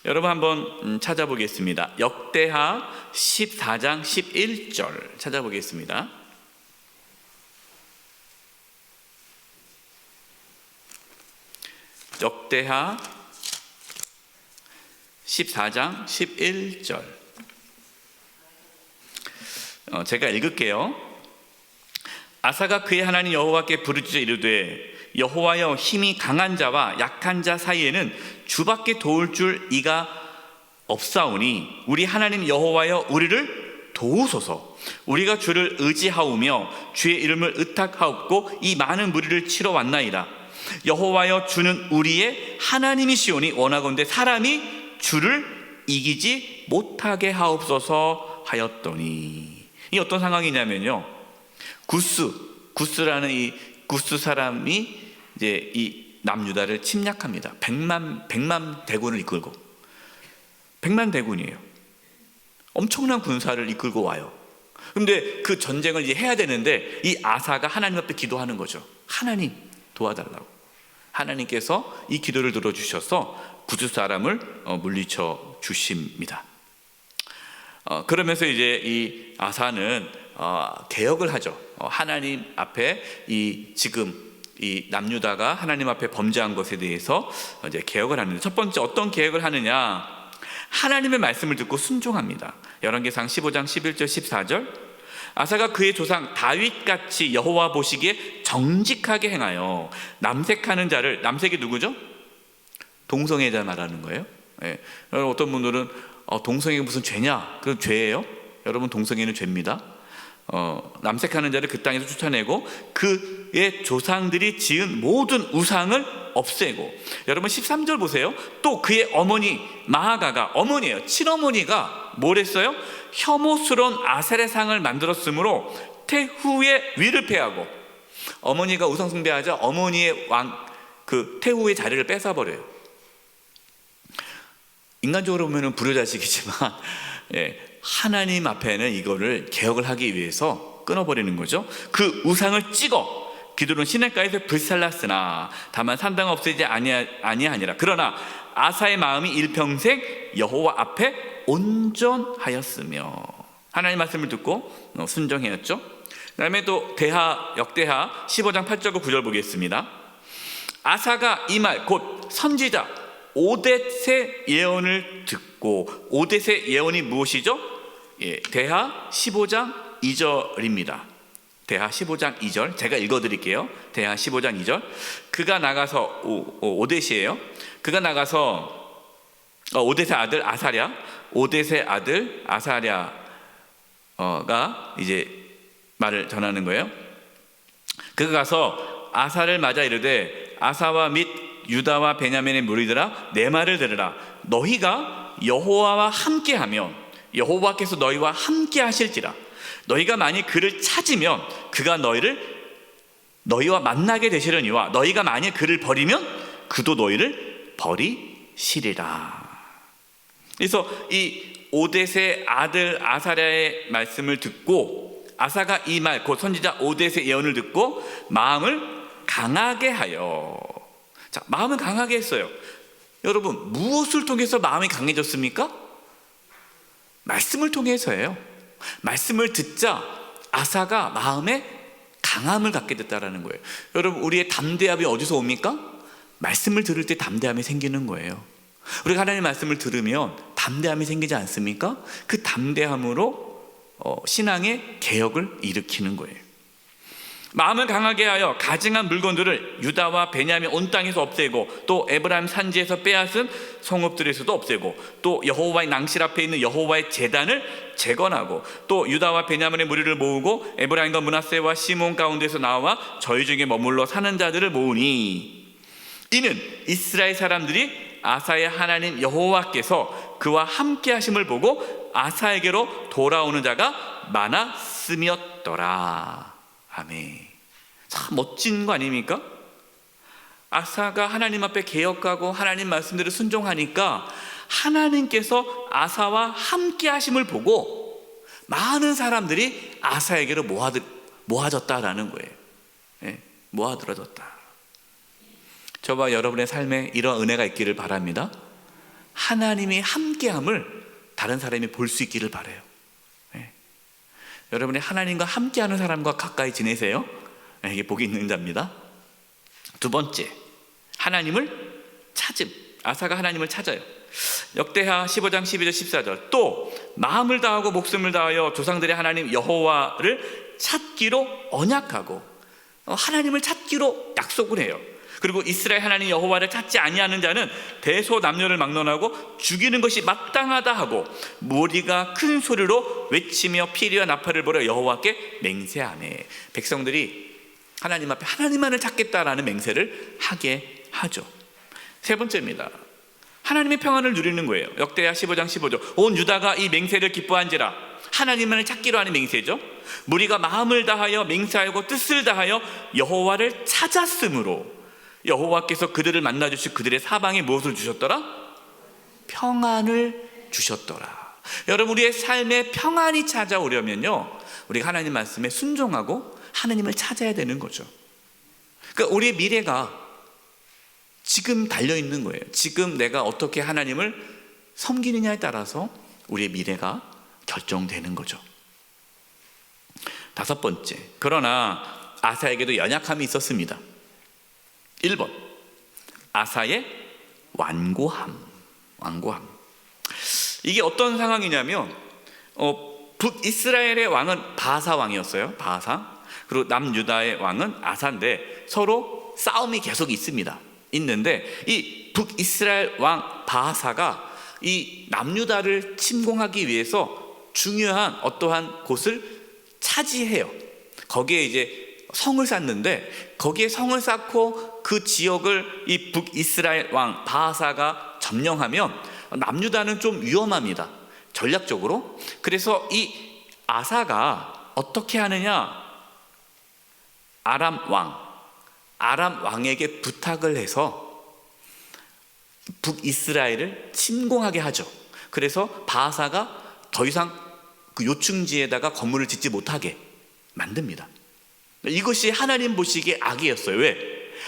여러분 한번 찾아보겠습니다. 역대하 14장 11절 찾아보겠습니다. 역대하 14장 11절 제가 읽을게요. 아사가 그의 하나님 여호와께 부르짖어 이르되 여호와여, 힘이 강한 자와 약한 자 사이에는 주밖에 도울 줄 이가 없사오니 우리 하나님 여호와여, 우리를 도우소서. 우리가 주를 의지하오며 주의 이름을 의탁하옵고 이 많은 무리를 치러 왔나이다. 여호와여, 주는 우리의 하나님이시오니 원하건대 사람이 주를 이기지 못하게 하옵소서 하였더니. 이 어떤 상황이냐면요, 구스라는 이 구스 사람이 이제 이 남유다를 침략합니다. 100만 대군을 이끌고, 100만 대군이에요. 엄청난 군사를 이끌고 와요. 근데 그 전쟁을 이제 해야 되는데 이 아사가 하나님 앞에 기도하는 거죠. 하나님 도와달라고. 하나님께서 이 기도를 들어주셔서 구주 사람을 물리쳐 주십니다. 그러면서 이제 이 아사는 개혁을 하죠. 하나님 앞에 지금 이 남유다가 하나님 앞에 범죄한 것에 대해서 이제 개혁을 하는데, 첫 번째 어떤 개혁을 하느냐? 하나님의 말씀을 듣고 순종합니다. 열왕기상 15장 11절 14절. 아사가 그의 조상 다윗같이 여호와 보시기에 정직하게 행하여 남색하는 자를, 남색이 누구죠? 동성애자 말하는 거예요. 예. 어떤 분들은 동성애가 무슨 죄냐? 그건 죄예요. 여러분, 동성애는 죄입니다. 남색하는 자를 그 땅에서 쫓아내고 그의 조상들이 지은 모든 우상을 없애고, 여러분 13절 보세요. 또 그의 어머니 마아가가, 어머니예요, 친어머니가 뭘 했어요? 혐오스러운 아세라상을 만들었으므로 태후의 위를 패하고, 어머니가 우상 숭배하자 어머니의 그 태후의 자리를 뺏어버려요. 인간적으로 보면 불효자식이지만 하나님 앞에는 이거를 개혁을 하기 위해서 끊어버리는 거죠. 그 우상을 찍어 기드론 시냇가에서 불살랐으나 다만 산당 없애지 아니하니라. 그러나 아사의 마음이 일평생 여호와 앞에 온전하였으며, 하나님 말씀을 듣고 순종하였죠. 그 다음에 또 역대하 15장 8절 9절 보겠습니다. 아사가 이 말 곧 선지자 오뎃의 예언을 듣고, 오뎃의 예언이 무엇이죠? 대하 15장 2절입니다. 대하 15장 2절 제가 읽어드릴게요. 대하 15장 2절. 그가 나가서, 오뎃이에요. 그가 나가서 오뎃의 아들 아사랴, 오뎃의 아들 아사랴가 이제 말을 전하는 거예요. 그가 가서 아사를 맞아 이르되, 아사와 및 유다와 베냐민의 무리들아, 내 말을 들으라. 너희가 여호와와 함께하면 여호와께서 너희와 함께 하실지라. 너희가 만일 그를 찾으면 그가 너희와 만나게 되시려니와, 너희가 만일 그를 버리면 그도 너희를 버리시리라. 그래서 이 오뎃의 아들 아사랴의 말씀을 듣고, 아사가 이 말 곧 선지자 오뎃의 예언을 듣고 마음을 강하게 하여. 자, 마음을 강하게 했어요. 여러분, 무엇을 통해서 마음이 강해졌습니까? 말씀을 통해서예요. 말씀을 듣자 아사가 마음에 강함을 갖게 됐다라는 거예요. 여러분, 우리의 담대함이 어디서 옵니까? 말씀을 들을 때 담대함이 생기는 거예요. 우리가 하나님의 말씀을 들으면 담대함이 생기지 않습니까? 그 담대함으로 신앙의 개혁을 일으키는 거예요. 마음을 강하게 하여 가증한 물건들을 유다와 베냐민 온 땅에서 없애고, 또 에브라임 산지에서 빼앗은 성읍들에서도 없애고, 또 여호와의 낭실 앞에 있는 여호와의 제단을 재건하고, 또 유다와 베냐민의 무리를 모으고 에브라임과 므낫세와 시몬 가운데서 나와 저희 중에 머물러 사는 자들을 모으니, 이는 이스라엘 사람들이 아사의 하나님 여호와께서 그와 함께 하심을 보고 아사에게로 돌아오는 자가 많았음이었더라. 아멘. 참 멋진 거 아닙니까? 아사가 하나님 앞에 개혁하고 하나님 말씀대로 순종하니까 하나님께서 아사와 함께 하심을 보고 많은 사람들이 아사에게로 모아졌다라는 거예요. 모아들어졌다. 저와 여러분의 삶에 이런 은혜가 있기를 바랍니다. 하나님이 함께함을 다른 사람이 볼 수 있기를 바라요. 여러분이 하나님과 함께하는 사람과 가까이 지내세요. 이게 복이 있는 자입니다. 두 번째, 하나님을 찾음. 아사가 하나님을 찾아요. 역대하 15장 12절 14절. 또 마음을 다하고 목숨을 다하여 조상들의 하나님 여호와를 찾기로 언약하고, 하나님을 찾기로 약속을 해요. 그리고 이스라엘 하나님 여호와를 찾지 아니하는 자는 대소남녀를 막론하고 죽이는 것이 마땅하다 하고, 무리가 큰 소리로 외치며 피리와 나팔을 불어 여호와께 맹세하네. 백성들이 하나님 앞에 하나님만을 찾겠다라는 맹세를 하게 하죠. 세 번째입니다. 하나님의 평안을 누리는 거예요. 역대하 15장 15절. 온 유다가 이 맹세를 기뻐한지라. 하나님만을 찾기로 하는 맹세죠. 무리가 마음을 다하여 맹세하고 뜻을 다하여 여호와를 찾았으므로 여호와께서 그들을 만나 주시고 그들의 사방에 무엇을 주셨더라? 평안을 주셨더라. 여러분, 우리의 삶에 평안이 찾아오려면요, 우리가 하나님 말씀에 순종하고 하나님을 찾아야 되는 거죠. 그러니까 우리의 미래가 지금 달려있는 거예요. 지금 내가 어떻게 하나님을 섬기느냐에 따라서 우리의 미래가 결정되는 거죠. 다섯 번째, 그러나 아사에게도 연약함이 있었습니다. 1번, 아사의 완고함. 이게 어떤 상황이냐면 북이스라엘의 왕은 바하사 왕이었어요. 바하사. 그리고 남유다의 왕은 아사인데 서로 싸움이 계속 있는데 이 북이스라엘 왕 바하사가 이 남유다를 침공하기 위해서 중요한 어떠한 곳을 차지해요. 거기에 이제 성을 쌓는데, 거기에 성을 쌓고 그 지역을 이 북이스라엘 왕 바하사가 점령하면 남유다는 좀 위험합니다, 전략적으로. 그래서 이 아사가 어떻게 하느냐, 아람 왕에게 부탁을 해서 북이스라엘을 침공하게 하죠. 그래서 바하사가 더 이상 그 요충지에다가 건물을 짓지 못하게 만듭니다. 이것이 하나님 보시기에 악이었어요. 왜?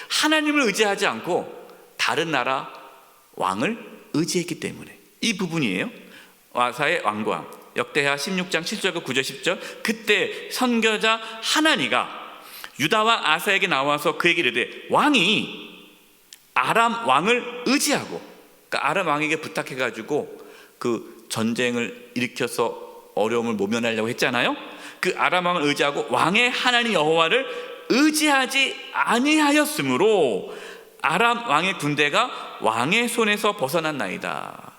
하나님을 의지하지 않고 다른 나라 왕을 의지했기 때문에. 이 부분이에요. 아사의 완고함. 역대하 16장 7절과 9절 10절. 그때 선교자 하나니가 유다왕 아사에게 나와서 그에게 이르되, 왕이 아람 왕을 의지하고, 그러니까 아람 왕에게 부탁해가지고 그 전쟁을 일으켜서 어려움을 모면하려고 했잖아요. 그 아람 왕을 의지하고 왕의 하나님 여호와를 의지하지 아니하였으므로 아람 왕의 군대가 왕의 손에서 벗어났나이다.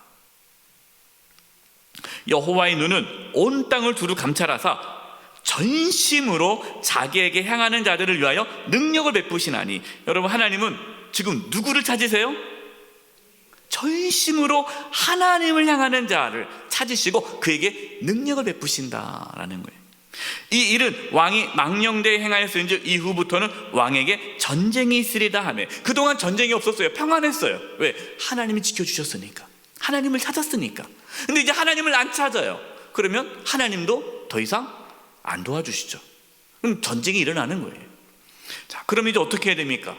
여호와의 눈은 온 땅을 두루 감찰하사 전심으로 자기에게 향하는 자들을 위하여 능력을 베푸시나니. 여러분, 하나님은 지금 누구를 찾으세요? 전심으로 하나님을 향하는 자를 찾으시고 그에게 능력을 베푸신다라는 거예요. 이 일은 왕이 망령되이 행하였은즉 이후부터는 왕에게 전쟁이 있으리다 하며. 그동안 전쟁이 없었어요. 평안했어요. 왜? 하나님이 지켜주셨으니까, 하나님을 찾았으니까. 근데 이제 하나님을 안 찾아요. 그러면 하나님도 더 이상 안 도와주시죠. 그럼 전쟁이 일어나는 거예요. 자, 그럼 이제 어떻게 해야 됩니까?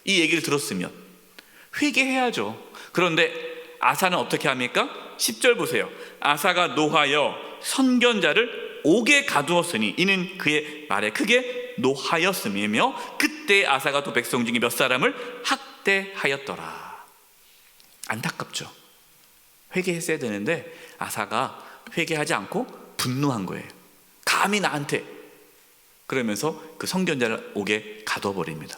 이 얘기를 들었으면 회개해야죠. 그런데 아사는 어떻게 합니까? 10절 보세요. 아사가 노하여 선견자를 옥에 가두었으니 이는 그의 말에 크게 노하였음이며 그때 아사가 또 백성 중에 몇 사람을 학대하였더라. 안타깝죠. 회개했어야 되는데 아사가 회개하지 않고 분노한 거예요. 감히 나한테. 그러면서 그 선견자를 옥에 가둬버립니다.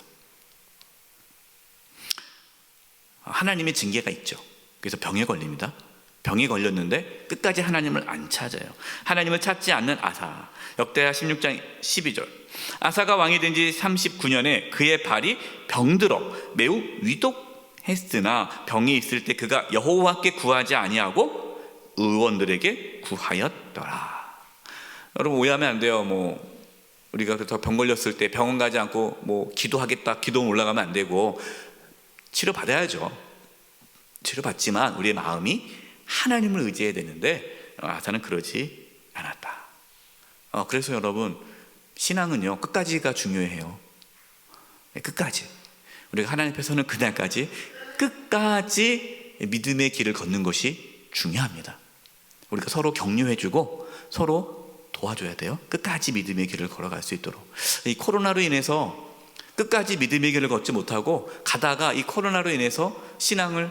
하나님의 징계가 있죠. 그래서 병에 걸립니다. 병에 걸렸는데 끝까지 하나님을 안 찾아요. 하나님을 찾지 않는 아사. 역대하 16장 12절. 아사가 왕이 된 지 39년에 그의 발이 병들어 매우 위독했으나 병이 있을 때 그가 여호와께 구하지 아니하고 의원들에게 구하였더라. 여러분, 오해하면 안 돼요. 우리가 더 병 걸렸을 때 병원 가지 않고 기도하겠다, 기도 올라가면 안 되고, 치료 받아야죠. 치료 받지만 우리의 마음이 하나님을 의지해야 되는데 아사는 그러지 않았다. 그래서 여러분, 신앙은요, 끝까지가 중요해요. 끝까지. 우리가 하나님 앞에서는 그날까지 끝까지 믿음의 길을 걷는 것이 중요합니다. 우리가 서로 격려해주고 서로 도와줘야 돼요. 끝까지 믿음의 길을 걸어갈 수 있도록. 이 코로나로 인해서 끝까지 믿음의 길을 걷지 못하고 가다가 이 코로나로 인해서 신앙에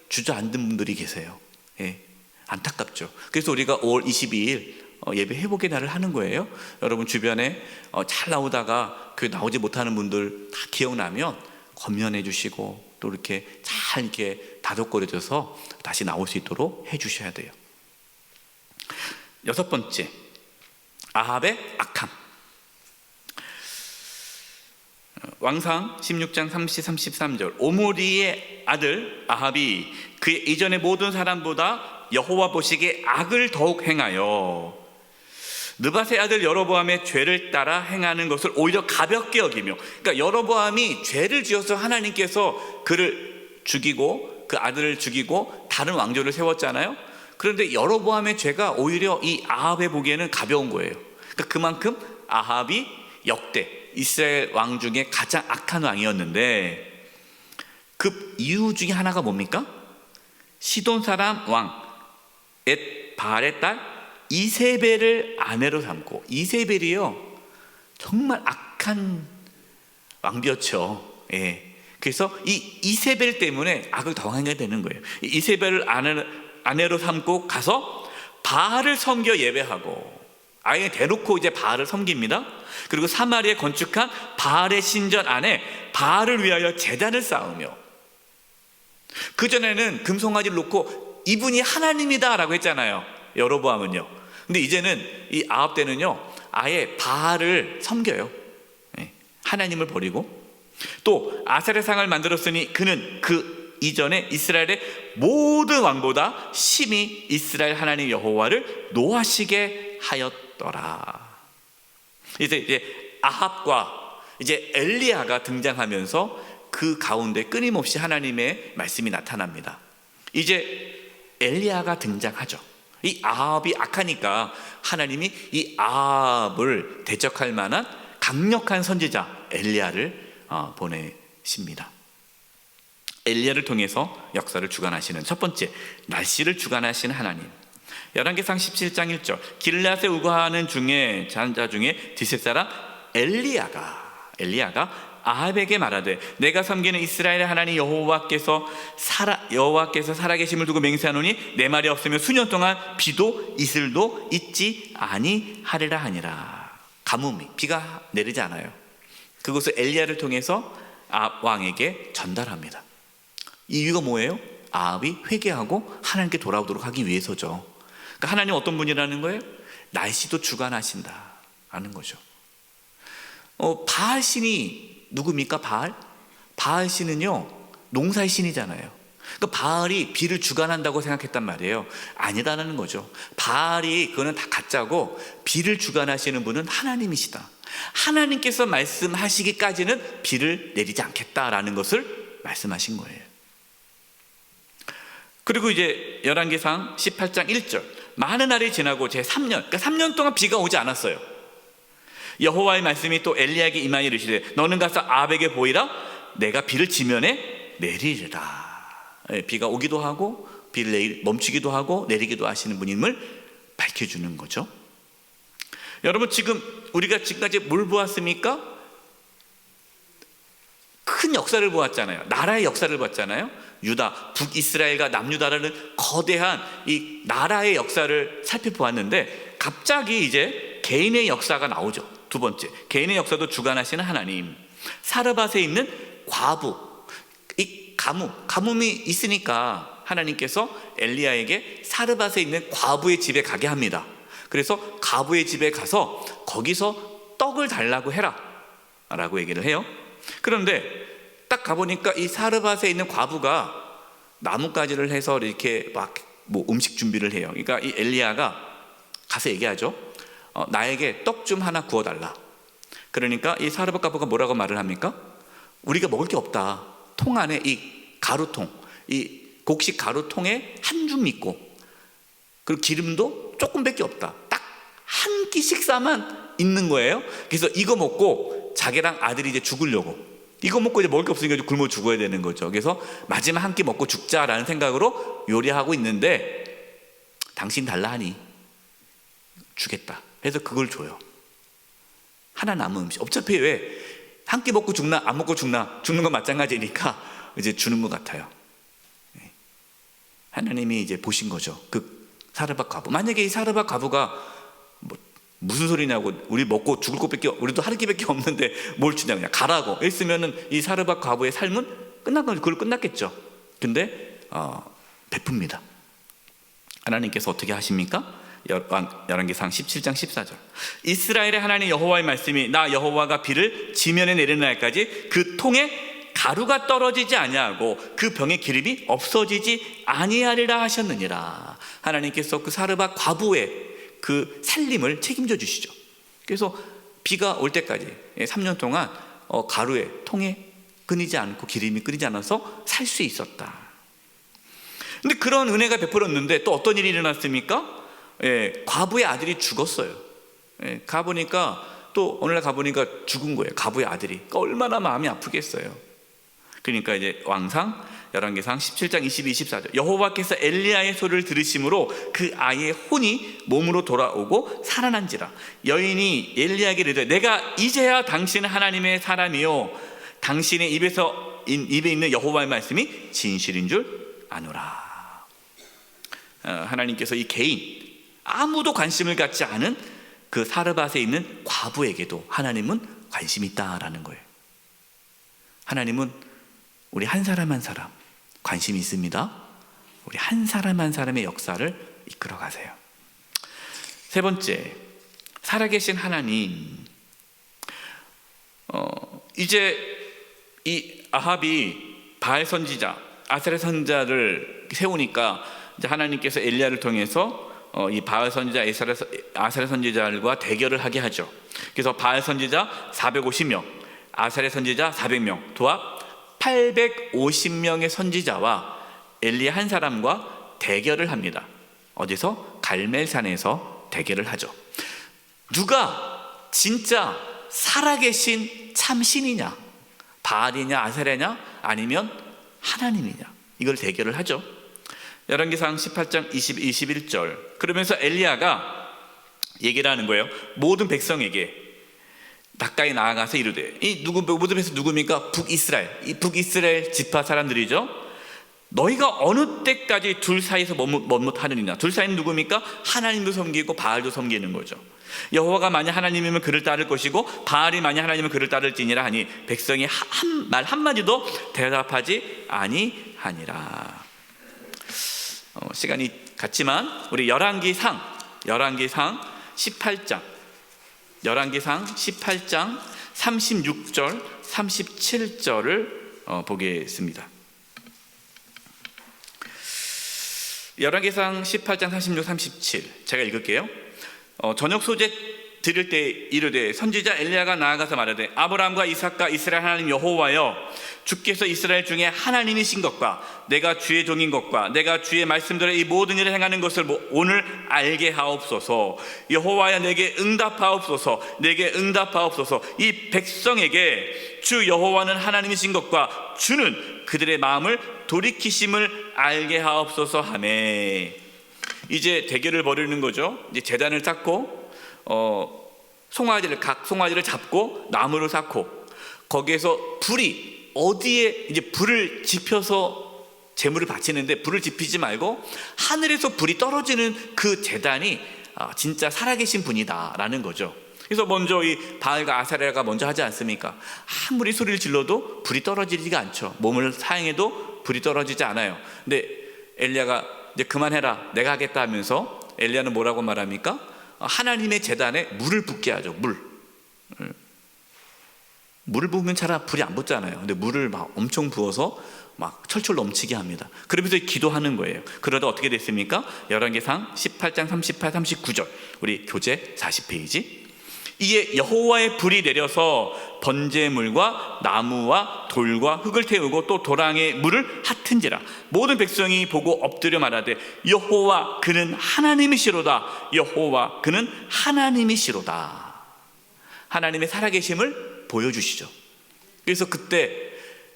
주저앉은 분들이 계세요. 예, 안타깝죠. 그래서 우리가 5월 22일 예배 회복의 날을 하는 거예요. 여러분 주변에 잘 나오다가 교회 나오지 못하는 분들 다 기억나면 권면해 주시고 또 이렇게 잘 이렇게 다독거려줘서 다시 나올 수 있도록 해 주셔야 돼요. 여섯 번째, 아합의 악함. 왕상 16장 30, 33절. 오므리의 아들 아합이 그의 이전의 모든 사람보다 여호와 보시기에 악을 더욱 행하여 느밧의 아들 여로보암의 죄를 따라 행하는 것을 오히려 가볍게 여기며. 그러니까 여로보암이 죄를 지어서 하나님께서 그를 죽이고 그 아들을 죽이고 다른 왕조를 세웠잖아요. 그런데 여로보암의 죄가 오히려 이 아합의 보기에는 가벼운 거예요. 그러니까 그만큼 아합이 역대 이스라엘 왕 중에 가장 악한 왕이었는데, 그 이유 중에 하나가 뭡니까? 시돈 사람 왕 바알의 딸 이세벨을 아내로 삼고, 이세벨이요 정말 악한 왕비였죠. 예. 그래서 이 이세벨 때문에 악을 더하게 되는 거예요. 이세벨을 아내로 삼고 가서 바알을 섬겨 예배하고, 아예 대놓고 이제 바알을 섬깁니다. 그리고 사마리아에 건축한 바알의 신전 안에 바알을 위하여 제단을 쌓으며, 그전에는 금송아지를 놓고 이분이 하나님이다 라고 했잖아요, 여로보암은요. 근데 이제는 이 아합 때는요 아예 바알을 섬겨요. 하나님을 버리고. 또 아세라상을 만들었으니 그는 그 이전에 이스라엘의 모든 왕보다 심히 이스라엘 하나님 여호와를 노하시게 하였더라. 이제 아합과 이제 엘리야가 등장하면서 그 가운데 끊임없이 하나님의 말씀이 나타납니다. 이제 엘리야가 등장하죠. 이 아합이 악하니까 하나님이 이 아합을 대적할 만한 강력한 선지자 엘리야를 보내십니다. 엘리야를 통해서 역사를 주관하시는, 첫 번째, 날씨를 주관하시는 하나님. 열왕기상 17장 1절, 길앗에 우거하는 중에 자자 중에 디셋 사람 엘리야가 아합에게 말하되, 내가 섬기는 이스라엘의 하나님 여호와께서 살아계심을 두고 맹세하노니 내 말이 없으면 수년 동안 비도 이슬도 있지 아니하리라 하니라. 가뭄이, 비가 내리지 않아요. 그것을 엘리야를 통해서 아합 왕에게 전달합니다. 이유가 뭐예요? 아합이 회개하고 하나님께 돌아오도록 하기 위해서죠. 그러니까 하나님 어떤 분이라는 거예요? 날씨도 주관하신다라는 거죠. 바알 신이 누굽니까? 바알 신은요 농사의 신이잖아요. 그러니까 바알이 비를 주관한다고 생각했단 말이에요. 아니라는 거죠. 바알이 그거는 다 가짜고, 비를 주관하시는 분은 하나님이시다. 하나님께서 말씀하시기까지는 비를 내리지 않겠다라는 것을 말씀하신 거예요. 그리고 이제 열왕기상 18장 1절, 많은 날이 지나고 제3년, 그러니까 3년 동안 비가 오지 않았어요. 여호와의 말씀이 또 엘리야에게 임하여 이르시되, 너는 가서 아합에게 보이라. 내가 비를 지면에 내리리라. 비가 오기도 하고 비를 멈추기도 하고 내리기도 하시는 분임을 밝혀주는 거죠. 여러분, 지금 우리가 지금까지 뭘 보았습니까? 큰 역사를 보았잖아요. 나라의 역사를 봤잖아요. 유다, 북이스라엘과 남유다라는 거대한 이 나라의 역사를 살펴보았는데, 갑자기 이제 개인의 역사가 나오죠. 두 번째, 개인의 역사도 주관하시는 하나님. 사르밧에 있는 과부, 이 가뭄이 있으니까 하나님께서 엘리야에게 사르밧에 있는 과부의 집에 가게 합니다. 그래서 과부의 집에 가서 거기서 떡을 달라고 해라 라고 얘기를 해요. 그런데 딱 가보니까 이 사르밧에 있는 과부가 나뭇가지를 해서 이렇게 막 음식 준비를 해요. 그러니까 이 엘리야가 가서 얘기하죠. 나에게 떡 좀 하나 구워달라. 그러니까 이 사르밧 과부가 뭐라고 말을 합니까? 우리가 먹을 게 없다. 통 안에 이 가루통, 이 곡식 가루통에 한 줌 있고, 그리고 기름도 조금밖에 없다. 딱 한 끼 식사만 있는 거예요. 그래서 이거 먹고 자기랑 아들이 이제 죽으려고, 이거 먹고 이제 먹을 게 없으니까 굶어 죽어야 되는 거죠. 그래서 마지막 한 끼 먹고 죽자라는 생각으로 요리하고 있는데, 당신 달라 하니 주겠다. 그래서 그걸 줘요. 하나 남은 음식. 어차피 왜 한 끼 먹고 죽나 안 먹고 죽나, 죽는 건 마찬가지니까 이제 주는 것 같아요. 하나님이 이제 보신 거죠. 그 사르밧 과부. 만약에 이 사르밧 과부가 무슨 소리냐고, 우리 먹고 죽을 것밖에, 우리도 할 끼밖에 없는데 뭘 주냐, 그냥 가라고 했으면은 이 사르밧 과부의 삶은 그걸 끝났겠죠. 근데 베풉니다. 하나님께서 어떻게 하십니까? 열왕기상 17장 14절, 이스라엘의 하나님 여호와의 말씀이 나 여호와가 비를 지면에 내리는 날까지 그 통에 가루가 떨어지지 아니하고 그 병의 기름이 없어지지 아니하리라 하셨느니라. 하나님께서 그 사르밧 과부의 그 살림을 책임져 주시죠. 그래서 비가 올 때까지 3년 동안 가루에 통에 끊이지 않고 기름이 끊이지 않아서 살 수 있었다. 근데 그런 은혜가 베풀었는데 또 어떤 일이 일어났습니까? 과부의 아들이 죽었어요. 가보니까 또 어느 날 가보니까 죽은 거예요. 과부의 아들이. 그러니까 얼마나 마음이 아프겠어요. 그러니까 이제 왕상 열왕기상 17장 22, 24절 여호와께서 엘리야의 소리를 들으심으로 그 아이의 혼이 몸으로 돌아오고 살아난지라. 여인이 엘리야에게 이르되 내가 이제야 당신은 하나님의 사람이요 당신의 입에 있는 여호와의 말씀이 진실인 줄 아노라. 하나님께서 이 개인 아무도 관심을 갖지 않은 그 사르밧에 있는 과부에게도 하나님은 관심이 있다라는 거예요. 하나님은 우리 한 사람 한 사람 관심이 있습니다. 우리 한 사람 한 사람의 역사를 이끌어 가세요. 세 번째, 살아계신 하나님. 이제 이 아합이 바알 선지자, 아세라 선지자를 세우니까 이제 하나님께서 엘리야를 통해서 이 바알 선지자, 아세라 선지자들과 대결을 하게 하죠. 그래서 바알 선지자 450명, 아세라 선지자 400명, 도합 850명의 선지자와 엘리야 한 사람과 대결을 합니다. 어디서? 갈멜산에서 대결을 하죠. 누가 진짜 살아계신 참신이냐, 바알이냐 아세라냐 아니면 하나님이냐, 이걸 대결을 하죠. 열왕기상 18장 21절 그러면서 엘리야가 얘기를 하는 거예요. 모든 백성에게 가까이 나아가서 이르되, 이 모든 백성 누굽니까? 북이스라엘, 이 북이스라엘 지파 사람들이죠. 너희가 어느 때까지 둘 사이에서 머뭇하느냐. 둘 사이는 누굽니까? 하나님도 섬기고 바알도 섬기는 거죠. 여호와가 만약 하나님이면 그를 따를 것이고 바알이 만약 하나님이면 그를 따를지니라 하니 백성이 말 한마디도 대답하지 아니하니라. 시간이 갔지만 우리 열왕기상 18장 36절 37절을 보겠습니다. 열왕기상 18장 36, 37 제가 읽을게요. 저녁 소재 드릴 때 이르되 선지자 엘리야가 나아가서 말하되 아브라함과 이삭과 이스라엘 하나님 여호와여, 주께서 이스라엘 중에 하나님이신 것과 내가 주의 종인 것과 내가 주의 말씀대로 이 모든 일을 행하는 것을 오늘 알게 하옵소서. 여호와여 내게 응답하옵소서. 내게 응답하옵소서. 이 백성에게 주 여호와는 하나님이신 것과 주는 그들의 마음을 돌이키심을 알게 하옵소서 하매. 이제 대결을 벌이는 거죠. 이제 제단을 쌓고 각 송아지를 잡고 나무를 쌓고 거기에서 불이 어디에 이제 불을 지펴서 제물을 바치는데 불을 지피지 말고 하늘에서 불이 떨어지는 그 제단이 진짜 살아계신 분이다라는 거죠. 그래서 먼저 이 바알과 아세라가 먼저 하지 않습니까? 아무리 소리를 질러도 불이 떨어지지가 않죠. 몸을 사용해도 불이 떨어지지 않아요. 근데 엘리야가 이제 그만해라, 내가 하겠다 하면서 엘리야는 뭐라고 말합니까? 하나님의 제단에 물을 붓게 하죠. 물을 부으면 잘 불이 안 붙잖아요. 근데 물을 막 엄청 부어서 막 철철 넘치게 합니다. 그러면서 기도하는 거예요. 그러다 어떻게 됐습니까? 열왕기상 18장 38, 39절 우리 교재 40페이지. 이에 여호와의 불이 내려서 번제물과 나무와 돌과 흙을 태우고 또 도랑에 물을 핫은지라. 모든 백성이 보고 엎드려 말하되 여호와 그는 하나님이시로다. 여호와 그는 하나님이시로다. 하나님의 살아계심을 보여주시죠. 그래서 그때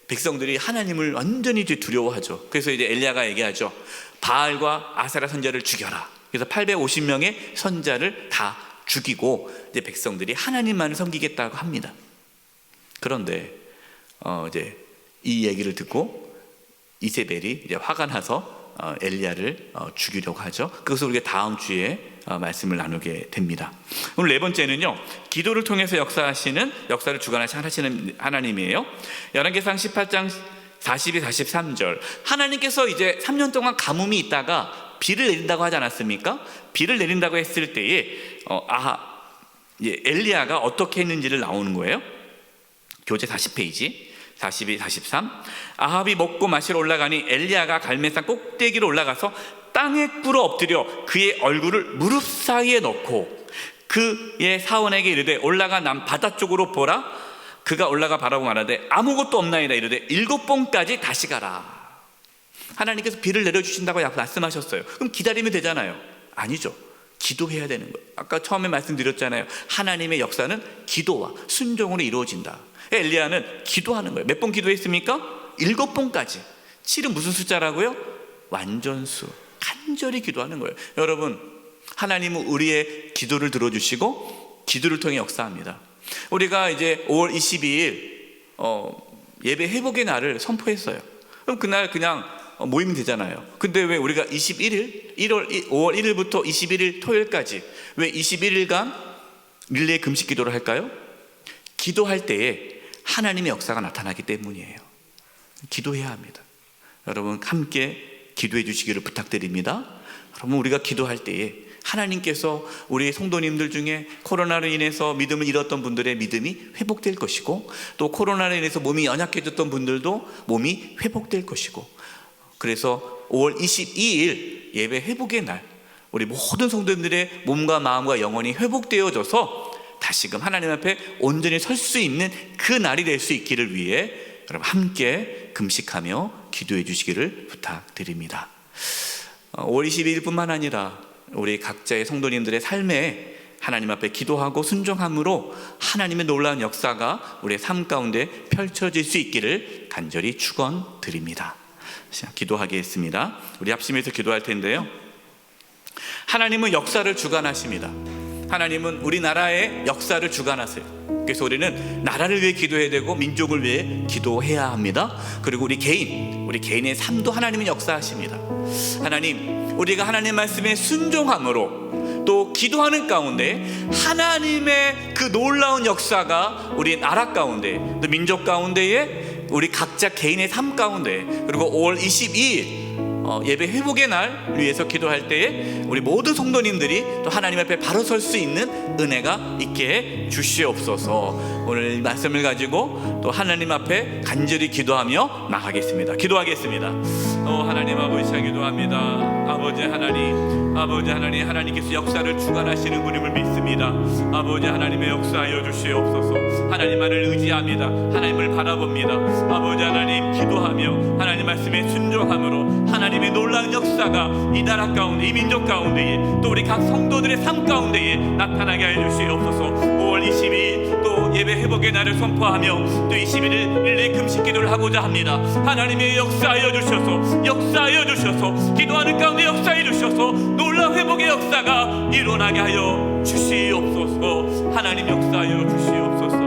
백성들이 하나님을 완전히 두려워하죠. 그래서 이제 엘리야가 얘기하죠. 바알과 아세라 선지자를 죽여라. 그래서 850명의 선지자를 다 죽이고 이제 백성들이 하나님만을 섬기겠다고 합니다. 그런데 이제 이 얘기를 듣고 이세벨이 이제 화가 나서 엘리야를 죽이려고 하죠. 그것을 우리가 다음 주에 말씀을 나누게 됩니다. 오늘 네 번째는요, 기도를 통해서 역사를 주관하시는 하나님이에요. 열왕기상 18장 42, 43절 하나님께서 이제 3년 동안 가뭄이 있다가 비를 내린다고 하지 않았습니까? 비를 내린다고 했을 때에 엘리야가 어떻게 했는지를 나오는 거예요. 교재 40페이지 42, 43 아합이 먹고 마시러 올라가니 엘리야가 갈멜산 꼭대기로 올라가서 땅에 꿇어 엎드려 그의 얼굴을 무릎 사이에 넣고 그의 사원에게 이르되 올라가 남 바다 쪽으로 보라. 그가 올라가 바라고 말하되 아무것도 없나이다. 이르되 7번까지 다시 가라. 하나님께서 비를 내려주신다고 말씀하셨어요. 그럼 기다리면 되잖아요. 아니죠. 기도해야 되는 거예요. 아까 처음에 말씀드렸잖아요. 하나님의 역사는 기도와 순종으로 이루어진다. 엘리야는 기도하는 거예요. 몇 번 기도했습니까? 7번까지. 7은 무슨 숫자라고요? 완전수. 간절히 기도하는 거예요. 여러분, 하나님은 우리의 기도를 들어주시고 기도를 통해 역사합니다. 우리가 이제 5월 22일 예배 회복의 날을 선포했어요. 그럼 그날 그냥 모이면 되잖아요. 근데 왜 우리가 5월 1일부터 21일 토요일까지 왜 21일간 릴레이 금식 기도를 할까요? 기도할 때에 하나님의 역사가 나타나기 때문이에요. 기도해야 합니다. 여러분 함께 기도해 주시기를 부탁드립니다. 여러분, 우리가 기도할 때에 하나님께서 우리 성도님들 중에 코로나로 인해서 믿음을 잃었던 분들의 믿음이 회복될 것이고, 또 코로나로 인해서 몸이 연약해졌던 분들도 몸이 회복될 것이고, 그래서 5월 22일 예배 회복의 날, 우리 모든 성도님들의 몸과 마음과 영혼이 회복되어져서 다시금 하나님 앞에 온전히 설 수 있는 그 날이 될 수 있기를 위해 여러분 함께 금식하며 기도해 주시기를 부탁드립니다. 5월 22일뿐만 아니라 우리 각자의 성도님들의 삶에 하나님 앞에 기도하고 순종함으로 하나님의 놀라운 역사가 우리의 삶 가운데 펼쳐질 수 있기를 간절히 축원드립니다. 기도하겠습니다. 우리 합심해서 기도할 텐데요. 하나님은 역사를 주관하십니다. 하나님은 우리나라의 역사를 주관하세요. 그래서 우리는 나라를 위해 기도해야 되고 민족을 위해 기도해야 합니다. 그리고 우리 개인의 삶도 하나님은 역사하십니다. 하나님, 우리가 하나님 말씀에 순종함으로 또 기도하는 가운데 하나님의 그 놀라운 역사가 우리 나라 가운데 또 민족 가운데에 우리 각자 개인의 삶 가운데, 그리고 5월 22일 예배 회복의 날 위해서 기도할 때에 우리 모든 성도님들이 또 하나님 앞에 바로 설 수 있는 은혜가 있게 주시옵소서. 오늘 말씀을 가지고 또 하나님 앞에 간절히 기도하며 나가겠습니다. 기도하겠습니다. 하나님 아버지, 기도합니다. 아버지 하나님, 하나님께서 역사를 주관하시는 분임을 믿습니다. 아버지 하나님의 역사하여 주시옵소서. 하나님만을 의지합니다. 하나님을 바라봅니다. 아버지 하나님, 기도하며 하나님 말씀에 순종함으로 하나님의 놀라운 역사가 이 나라 가운데, 이 민족 가운데에, 또 우리 각 성도들의 삶 가운데에 나타나게 하여 주시옵소서. 5월 22일 또 예배 회복의 날을 선포하며 또 21일 릴레이 금식 기도를 하고자 합니다. 하나님의 역사하여 주셔서 기도하는 가운데 역사해 주셔서 놀라운 회복의 역사가 일어나게 하여 주시옵소서. 하나님 역사하여 주시옵소서.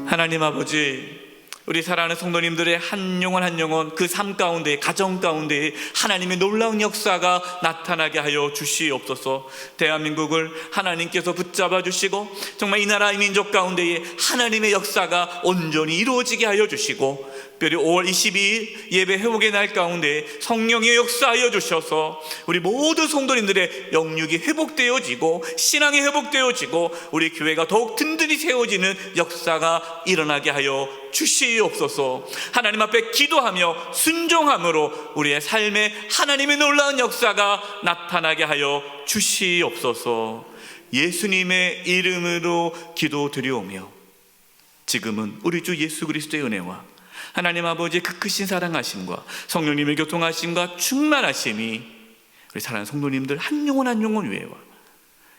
하나님 아버지, 우리 사랑하는 성도님들의 한 영혼 그 삶 가운데, 가정 가운데 하나님의 놀라운 역사가 나타나게 하여 주시옵소서. 대한민국을 하나님께서 붙잡아 주시고 정말 이 나라 이 민족 가운데에 하나님의 역사가 온전히 이루어지게 하여 주시고, 특별히 5월 22일 예배 회복의 날 가운데 성령의 역사하여 주셔서 우리 모든 성도님들의 영육이 회복되어지고 신앙이 회복되어지고 우리 교회가 더욱 든든히 세워지는 역사가 일어나게 하여 주시옵소서. 하나님 앞에 기도하며 순종함으로 우리의 삶에 하나님의 놀라운 역사가 나타나게 하여 주시옵소서. 예수님의 이름으로 기도드리오며 지금은 우리 주 예수 그리스도의 은혜와 하나님 아버지의 그 크신 사랑하심과 성령님의 교통하심과 충만하심이 우리 사랑하는 성도님들 한 영혼 위에와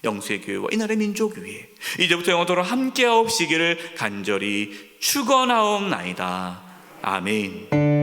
영수의 교회와 이 나라의 민족 위에 이제부터 영원토록 함께하옵시기를 간절히 축원하옵나이다. 아멘.